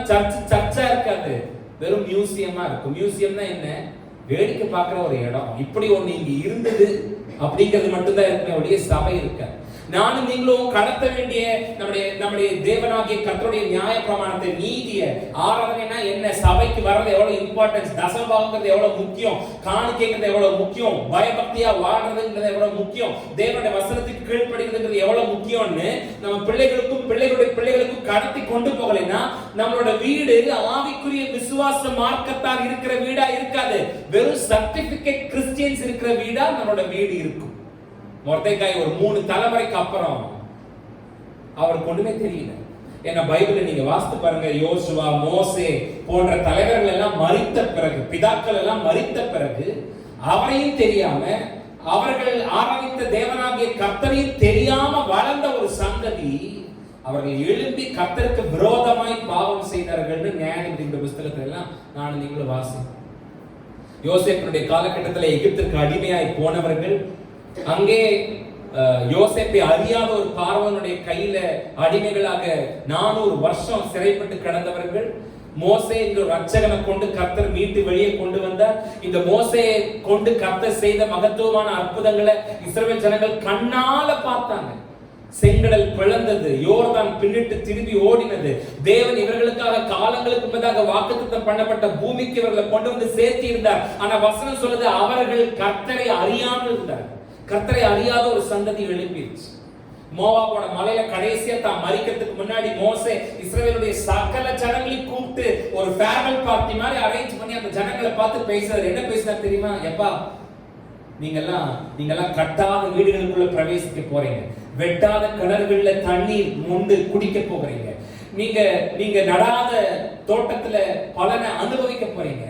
சர்ச்சா இருக்காது, வெறும் மியூசியமா இருக்கும். மியூசியம்னா என்ன? வேடிக்கை பார்க்கிற ஒரு இடம். இப்படி ஒண்ணு இங்க இருந்தது அப்படிங்கிறது மட்டும்தான் இருக்குமே ஒழிய சபை இருக்காது. நானும் நீங்களும் கடத்த வேண்டிய நம்முடைய தேவனாகிய கர்த்தருடைய நியாய பிரமாணத்தை, நீதியை, ஆராதனைனா என்ன, சபைக்கு வர்றது எவ்வளவு இம்பார்ட்டன்ஸ், தசபாகங்கிறது எவ்வளவு முக்கியம், காணிக்கைங்கிறது எவ்வளவு முக்கியம், பயபக்தியா வாழ்றதுங்கிறது எவ்வளவு முக்கியம், தேவனுடைய வசனத்துக்கு கீழ்ப்படுகிறதுங்கிறது எவ்வளவு முக்கியம்னு நம்ம பிள்ளைகளுக்கும் பிள்ளைகளுடைய பிள்ளைகளுக்கும் கடத்தி கொண்டு போகலைன்னா நம்மளோட வீடு ஆவிக்குரிய விசுவாச மார்க்கத்தால் இருக்கிற வீடா இருக்காது, வெறும் சர்டிபிகேட் கிறிஸ்டியன்ஸ் இருக்கிற வீடா நம்மளோட வீடு இருக்கும். மொர்தெகாய் ஒரு 3 தலைமுறைக்கு அப்புறம் அவருக்கு ஒண்ணுமே தெரியல. ஏன்னா பைபிளை நீங்க வாசித்து பாருங்க, யோசுவா, மோசே போன்ற தலைவர்கள் எல்லாம் மரித்த பிறகு, பிதாக்கள் எல்லாம் மரித்த பிறகு அவரையும் தெரியாம, அவர்கள் ஆராதித்த தேவனாகிய கர்த்தரையும் தெரியாம வளர்ந்த ஒரு சந்ததி அவர்கள் எழும்பி கர்த்தருக்கு விரோதமாய் பாவம் செய்தார்கள். நியாயாதிபதிகளுடைய புத்தகத்துல எல்லாம் நான் நீங்களும் வாசிப்போம். யோசேப்பினுடைய காலகட்டத்தில் எகிப்திற்கு அடிமையாய் போனவர்கள், அங்கே யோசேப்பை அறியாத ஒரு பார்வோனுடைய கையில அடிமைகளாக 400 வருஷம் சிறைப்பட்டு கிடந்தவர்கள், மோசே என்ற ரட்சகனை கொண்டு கர்த்தர் மீட்டு வெளியே கொண்டு வந்தார். இந்த மோசேயை கொண்டு கர்த்தர் செய்த மகத்துவமான அற்புதங்களை இஸ்ரவேல் ஜனங்கள் கண்ணால பார்த்தாங்க. செங்கடல் பிளந்தது, யோர்தான் பின்னிட்டு திரும்பி ஓடினது. தேவன் இவர்களுக்காக காலங்களுக்கு முன்னதாக வாக்குத்தத்தம் பண்ணப்பட்ட பூமிக்கு இவர்களை கொண்டு வந்து சேர்த்தி இருந்தார். ஆனா வசனம் சொல்லுது, அவர்கள் கர்த்தரை அறியாமல் இருந்தார். கர்த்தரை அறியாத ஒரு சந்ததி எழும்பிடுச்சு. மோவாபோட மலையில கடைசியா தான் மரிக்கிறதுக்கு முன்னாடி மோசே இஸ்ரவேலுடைய சகல ஜனங்களையும் கூப்பிட்டு ஒரு ஃபேர்வெல் பார்ட்டி மாதிரி அரேஞ்ச் பண்ணி அந்த ஜனங்களை பார்த்து பேசுறாரு. என்ன பேசினார் தெரியுமா? எப்பா, நீங்கெல்லாம் கட்டாத வீடுகளுக்குள்ள பிரவேசிக்க போறீங்க, வெட்டாத கிணறுகள்ல தண்ணீர் மொண்டு குடிக்க போகிறீங்க, நீங்க நடாத தோட்டத்துல பலனை அனுபவிக்க போறீங்க.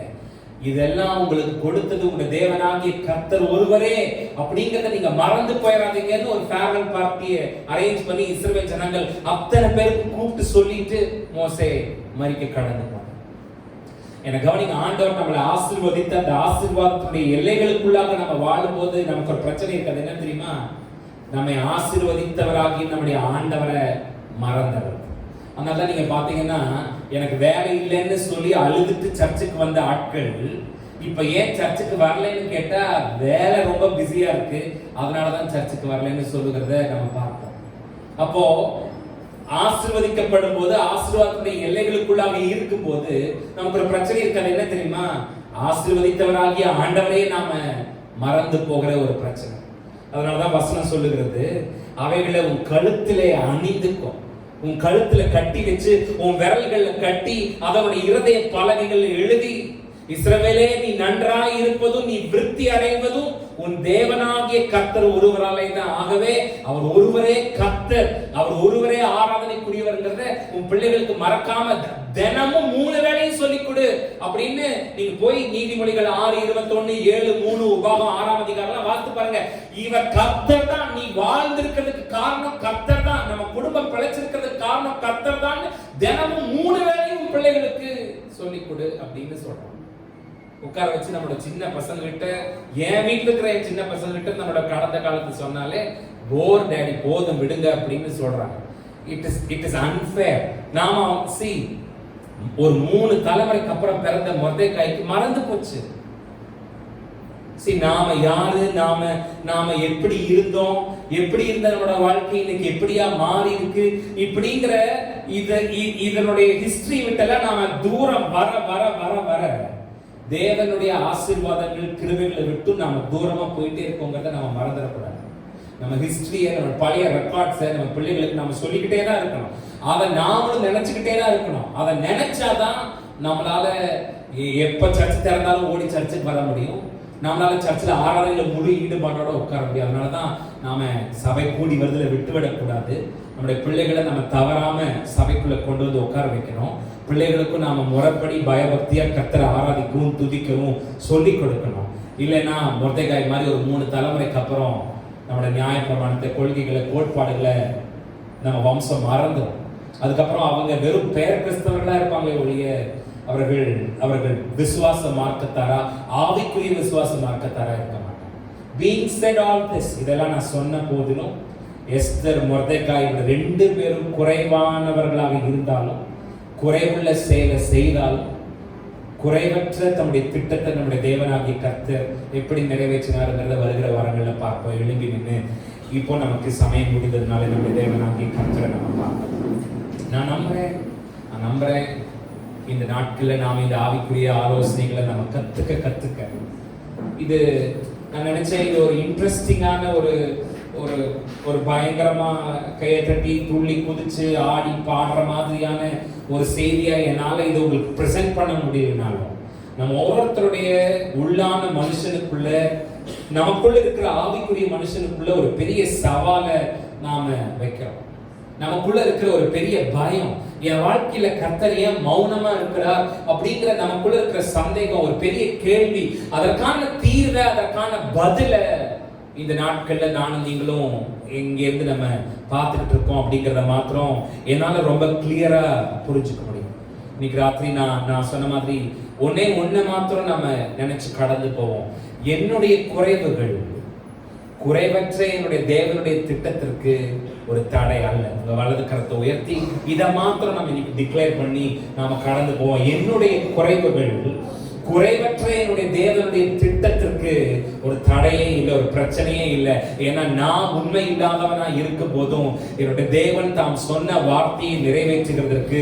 இதெல்லாம் உங்களுக்கு கொடுத்தது உங்க தேவனாகிய கர்த்தர் ஒருவரே அப்படிங்கறத நீங்க மறந்து போயிடாதீங்கன்னு ஒரு ஃபேர்வெல் பார்ட்டியை அரேஞ்ச் பண்ணி இஸ்ரவேல் ஜனங்கள் அத்தனை பேருக்கு கூப்பிட்டு சொல்லிட்டு மோசே மரிக்க கடந்து போனார். எனக்கு கவனிங்க, ஆண்டவர் நம்மளை ஆசீர்வதித்த அந்த ஆசீர்வாதத்துடைய எல்லைகளுக்குள்ளாக நம்ம வாழும்போது நமக்கு ஒரு பிரச்சனை இருக்காது. என்ன தெரியுமா? நம்மை ஆசீர்வதித்தவராகி நம்முடைய ஆண்டவரை மறந்தவர். அதனால நீங்க பாத்தீங்கன்னா, எனக்கு வேலை இல்லைன்னு சொல்லி அழுதுட்டு சர்ச்சுக்கு வந்த ஆட்கள் இப்ப ஏன் சர்ச்சுக்கு வரலன்னு கேட்டா, வேலை ரொம்ப பிஸியா இருக்கு, அதனாலதான் சர்ச்சுக்கு வரலன்னு சொல்லுகிறத நம்ம பார்ப்போம். அப்போ ஆசீர்வதிக்கப்படும் போது, ஆசீர்வாதத்துடைய எல்லைகளுக்குள்ளாக இருக்கும் போது நமக்கு ஒரு பிரச்சனை இருக்காது. என்ன தெரியுமா? ஆசீர்வதித்தவராகிய ஆண்டவரே நாம மறந்து போகிற ஒரு பிரச்சனை. அதனாலதான் வசனம் சொல்லுகிறது, அவைகளை உன் கழுத்திலே அணிந்துக்கும், உன் கழுத்துல கட்டி வச்சு உன் விரல்களை கட்டி அதனுடைய இருதய பலகைகள் எழுதி, இஸ்ரவேலே நீ நன்றாய் இருப்பதும் நீ விருத்தி அடைவதும் உன் தேவனாகிய கர்த்தர் ஒருவராலே தான். ஆகவே அவர் ஒருவரே கர்த்தர், அவர் ஒருவரே ஆராதனைக்குரியவர்ங்கிறத உன் பிள்ளைகளுக்கு மறக்காம தினமும் 3 வேளையும் சொல்லிக் கொடு அப்படின்னு நீங்க போய் நீதிமொழிகள் 6:21, 7:3, உபாகம் 6ஆம் அதிகாரம் வாசித்து பாருங்க. இவர் கர்த்தர் தான், நீ வாழ்ந்திருக்கிறதுக்கு காரணம் கர்த்தர் தான், நம்ம குடும்பம் பிழைச்சிருக்கிறதுக்கு காரணம் கர்த்தர் தான். தினமும் 3 வேளையும் பிள்ளைகளுக்கு சொல்லிக் கொடு அப்படின்னு சொல்றோம். உட்கார வச்சு நம்மளோட சின்ன பசங்க கிட்ட, என் வீட்டுல இருக்கிற சின்ன பசங்க கிட்ட நம்மளோட கடந்த காலத்து சொன்னாலே, போர் டேடி போதும் விடுங்க அப்படின்னு சொல்றாங்க. It is unfair. நாம ஒரு 3 தலைமுறைக்கு அப்புறம் பிறந்த மொர்தெகாய்க்கு மறந்து போச்சு. நாம யாரு, நாம எப்படி இருந்தோம், எப்படி இருந்த நம்மளோட வாழ்க்கை இன்னைக்கு எப்படியா மாறி இருக்கு, இப்படிங்கிற இதனுடைய ஹிஸ்டரி விட்டெல்லாம் நாம தூரம் வர வர வர வர தேவனுடைய ஆசீர்வாதங்கள் கிருபைகளை விட்டு நாம தூரமா போயிட்டே இருக்கோங்கிறத நம்ம மறந்துடக்கூடாது. நம்ம ஹிஸ்டரியை, நம்ம பழைய ரெக்கார்ட்ஸை நம்ம பிள்ளைகளுக்கு நம்ம சொல்லிக்கிட்டே தான் இருக்கணும். அதை நாமளும் நினைச்சுக்கிட்டே தான் இருக்கணும். அதை நினைச்சாதான் நம்மளால எப்ப சர்ச்சை திறந்தாலும் ஓடி சர்ச்சுக்கு வர முடியும். நம்மளால சர்ச்சில் ஆராதனையில முழு ஈடுபாட்டோட உட்கார முடியும். அதனாலதான் நாம சபை கூடி வருதுல விட்டுவிடக்கூடாது. நம்முடைய பிள்ளைகளை நம்ம தவறாம சபைக்குள்ள கொண்டு வந்து உட்கார வைக்கணும். பிள்ளைகளுக்கும் நாம முறைப்படி பயபக்தியா கர்த்தரை ஆராதிக்கவும் துதிக்கவும் சொல்லி கொடுக்கணும். இல்லைன்னா மொர்தெகாய் மாதிரி ஒரு 3 தலைமுறைக்கு அப்புறம் நம்மளோட நியாயப்பிரமாணத்தை, கொள்கைகளை, கோட்பாடுகளை நம்ம வம்சம் மறந்துடும். அதுக்கப்புறம் அவங்க வெறும் பெயர் கிறிஸ்தவர்களா இருப்பாங்களே ஒழிய அவர்கள் விசுவாச மார்க்கத்தாரா, ஆவிக்குரிய விசுவாச மார்க்கத்தாரா இருக்க மாட்டாங்க. Being said all this, இதெல்லாம் நான் சொன்ன போதிலும் எஸ்தர், மொர்தெகாய் 2 பேரும் குறைவானவர்களாக இருந்தாலும், குறைவுள்ள செயலை செய்தாலும், குறைவற்ற தம்முடைய திட்டத்தை நம்முடைய தேவனாகிய கர்த்தர் எப்படி நிறைவேற்றினாருங்கிறத வருகிற வாரங்களில் பார்ப்போம். எழும்பி நின்று இப்போ நமக்கு சமயம் முடிந்ததுனால நம்முடைய தேவனாகிய கர்த்தரை நம்ம பார்ப்போம். நான் நம்புறேன் இந்த நாட்களில் நாம் இந்த ஆவிக்குரிய ஆலோசனைகளை நம்ம கத்துக்க இது நான் நினைச்சேன், இது ஒரு இன்ட்ரெஸ்டிங்கான ஒரு பயங்கரமா கையை தட்டி துள்ளி குதிச்சு ஆடி பாடுற மாதிரியான ஒரு செய்தியா என்னால இதை உங்களுக்கு பிரசன்ட் பண்ண முடியலனாலும், நம்ம ஒவ்வொருத்தருடைய உள்ளான மனுஷனுக்குள்ள, நமக்குள்ள இருக்கிற ஆவிக்குரிய மனுஷனுக்குள்ள ஒரு பெரிய சவாலை நாம வைக்கிறோம். நமக்குள்ள இருக்கிற ஒரு பெரிய பயம், என் வாழ்க்கையில கர்த்தர் ஏன் மௌனமா இருக்கிறார் அப்படிங்கிற நமக்குள்ள இருக்கிற சந்தேகம், ஒரு பெரிய கேள்வி. அதற்கான தீர்வை, அதற்கான பதில இந்த நாட்கள்ல நானும் நீங்களும் இங்க இருந்து நம்ம பார்த்துக்கிட்டு இருக்கோம் அப்படிங்கிறத மாத்திரம் என்னால ரொம்ப கிளியரா புரிஞ்சுக்க முடியும். இன்னைக்கு ராத்திரி நான் சொன்ன மாதிரி ஒண்ணே மாத்திரம் நம்ம நினைச்சு கடந்து போவோம். என்னுடைய குறைவுகள், குறைவற்ற என்னுடைய தேவனுடைய திட்டத்திற்கு ஒரு தடை அல்ல. உங்க வலது கரத்தை உயர்த்தி இதை மாத்திரம் நம்ம இன்னைக்கு டிக்ளேர் பண்ணி நாம கடந்து போவோம். என்னுடைய குறைவுகள் குறைவற்ற என்னுடைய தேவனுடைய திட்டத்திற்கு ஒரு தடையே இல்லை, ஒரு பிரச்சனையே இல்லை. ஏன்னா நான் உண்மை இல்லாதவனா இருக்கும் போதும் என்னுடைய தேவன் தாம் சொன்ன வார்த்தையை நிறைவேற்றுகிறதற்கு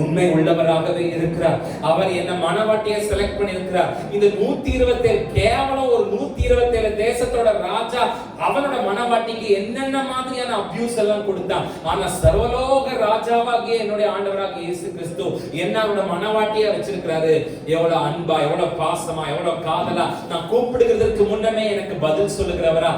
உண்மை உள்ளவராகவே இருக்கிறார். அவர் என்ன மனவாட்டியை செலக்ட் பண்ணி இருக்கிறார். இந்த 127 கேவலம் ஒரு 127 தேசத்தோட ராஜா அவனோட மனவாட்டிக்கு என்னென்ன மாதிரியான அபியூஸ் எல்லாம் கொடுத்தான். ஆனா சர்வலோக ராஜாவாகிய என்னுடைய ஆண்டவராகிய இயேசு கிறிஸ்து என்ன அவனோட மனவாட்டியா வச்சிருக்கிறாரு. எவ்வளவு அன்பா, எவ்வளவு பாசமா, எவ்வளவு காதலா, நான் கூப்பிடுகிறதுக்கு முன்னமே எனக்கு பதில் சொல்லுகிறவரா,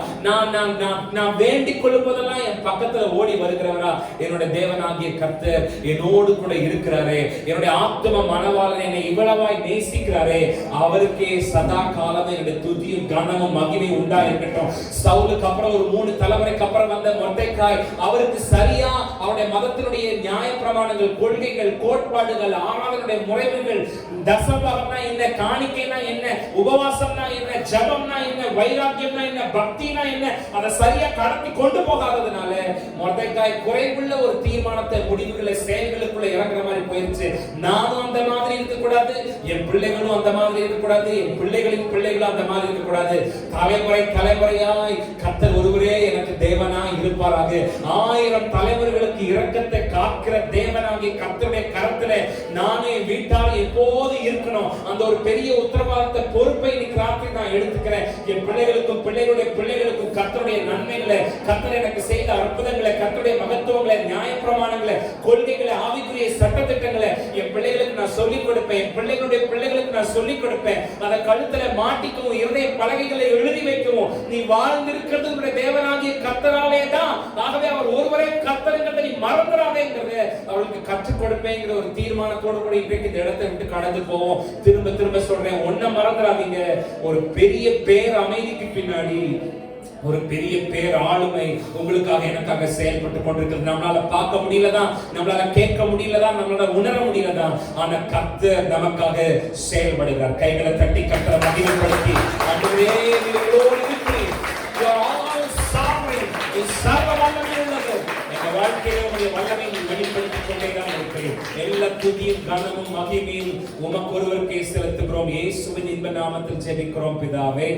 நான் வேண்டிக் கொள்ளும் போதெல்லாம் என் பக்கத்துல ஓடி வருகிறவரா என்னுடைய தேவனாகிய கர்த்தர் என்னோடு கூட இருக்கிறாரே. என்னுடைய ஆத்தும மனவாளன் என்னை இவ்வளவாய் நேசிக்கிறாரே, அவருக்கே சதா காலமே என்னுடைய துதியும் கனமும் மகிமை உண்டாயிருக்கட்டும். சவுலுக்கு அப்புறம் ஒரு 3 தலைமுறைக்கு அப்புறம் வந்த மொர்தெக்காய் அவருக்கு சரியா அவருடைய மதத்தினுடைய நியாய பிரமாணங்கள், கொள்கைகள், கோட்பாடுகள், ஆராதனுடைய முறைமைகள், தசமபாகம்னா என்ன, காணிக்கைனா என்ன, உபவாசம்னா என்ன, ஜெபம்னா என்ன, வைராக்கியம்னா என்ன, பக்தினா என்ன, அதை சரியா கடத்தி கொண்டு போகாததுனால மொர்தெக்காய் குறைவுள்ள ஒரு தீர்மானத்தை, முடிவுகளை, செயல்களுக்குள்ள இறங்குற மாதிரி போயிருச்சு. நானும் அந்த மாதிரி இருக்க கூடாது, என் பிள்ளைகளும் அந்த மாதிரி இருக்க கூடாது, என் பிள்ளைகளின் பிள்ளைகளும் அந்த மாதிரி இருக்க கூடாது. தலைமுறையாய் கர்த்தர் ஒருவரே எனக்கு தேவனாய் இருப்பாராக. 1000 தலைவர்களுக்கு இரக்கத்தை காக்கிற தேவனாகிய கர்த்தருடைய கரத்திலே நானே வீட்டால் எப்போது இருக்கணும். அந்த ஒரு பெரிய உத்தரவாதத்தை, பொறுப்பை இன்னைக்கு ராத்திரி நான் எடுத்துக்கிறேன். என் பிள்ளைகளுக்கும் பிள்ளைகளுடைய பிள்ளைகளுக்கும் கர்த்தருடைய நன்மைகளை, கர்த்தர் எனக்கு செய்த அற்புதங்களை, கர்த்தருடைய மகத்துவங்களை, நியாயப்பிரமாணங்களை, கொள்கைகளை, ஆவிக்குரிய சட்டத்திட்டங்களை என் பிள்ளைகளுக்கு நான் சொல்லிக் கொடுப்பேன். என் பிள்ளைகளுடைய பிள்ளைகளுக்கு நான் சொல்லிக் கொடுப்பேன். அதை கழுத்துல மாட்டிக்கவும், இருதய பலகைகளை எழுதி வைக்கவும். நீ வாழ்ந்திருக்கிறது உன்னுடைய தேவனாகிய கர்த்தராலே தான். ஆகவே அவர் ஒருவரே கர்த்தருங்கிறதை நீ மறந்துடாதேங்கிறத அவளுக்கு கற்றுக் கொடுப்பேங்கிற ஒரு தீர்மானத்தோடு கூட இன்றைக்கு இந்த இடத்தை விட்டு கடந்து போவோம். திரும்ப திரும்ப சொல்றேன், ஒன்ன மறந்துடாதீங்க. ஒரு பெரிய பேர் அமைதிக்கு பின்னாடி ஒரு பெரிய பேர் ஆளுமை உங்களுக்காக எனக்காக செயல்பட்டு கொண்டிருக்கிறது. நம்மளால பார்க்க முடியலதான், நம்மளால கேட்க முடியலதான், நம்மளால உணர முடியலதான், ஆனா கர்த்தர் நமக்காக செயல்படுகிறார். கைகளை தட்டி கர்த்தரை மகிமைப்படுத்தி, ஆண்டவரே நீங்களோடு இருக்கிறீர், you are all sovereign, சர்வ வல்லமை உள்ளவர், எங்க வாழ்க்கையில உங்களுடைய வல்லமை வெளிப்படுத்திக் கொண்டேதான் இருக்கிறேன். எல்லா துதியும் கனமும் மகிமையும் உமக்கு ஒருவருக்கே செலுத்துகிறோம். இயேசுவின் இன்ப நாமத்தில் ஜெபிக்கிறோம் பிதாவே,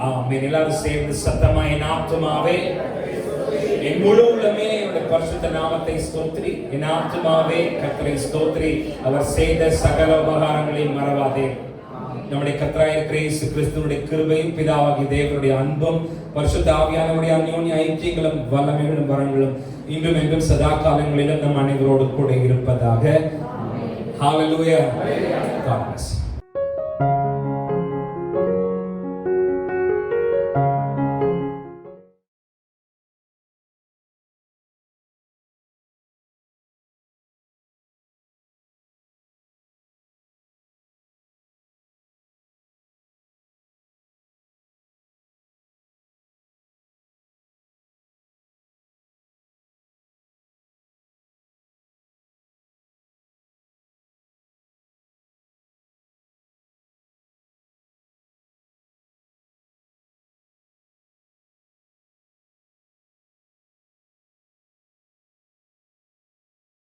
ஆமென். எல்லாரும் சேர்ந்து சத்தமா, என் ஆத்துமாவே என் முழு உள்ளமே என்னுடைய பரிசுத்த நாமத்தை ஸ்தோத்திரி, என் ஆத்துமாவே கர்த்தரை ஸ்தோத்திரி, அவர் செய்த சகல உபகாரங்களையும் மறவாதே. நம்முடைய கர்த்தராகிய இயேசு கிறிஸ்துவினுடைய கிருபையும் பிதாவாகிய தேவனுடைய அன்பும் பரிசுத்த ஆவியானவருடைய அந்யோன்ய ஐக்கியங்களும் வல்லமைகளும் வரங்களும் இன்றும் என்றும் சதா காலங்களிலும் நம் அனைவரோடு கூட இருப்பதாக. ஹalleluya. God bless.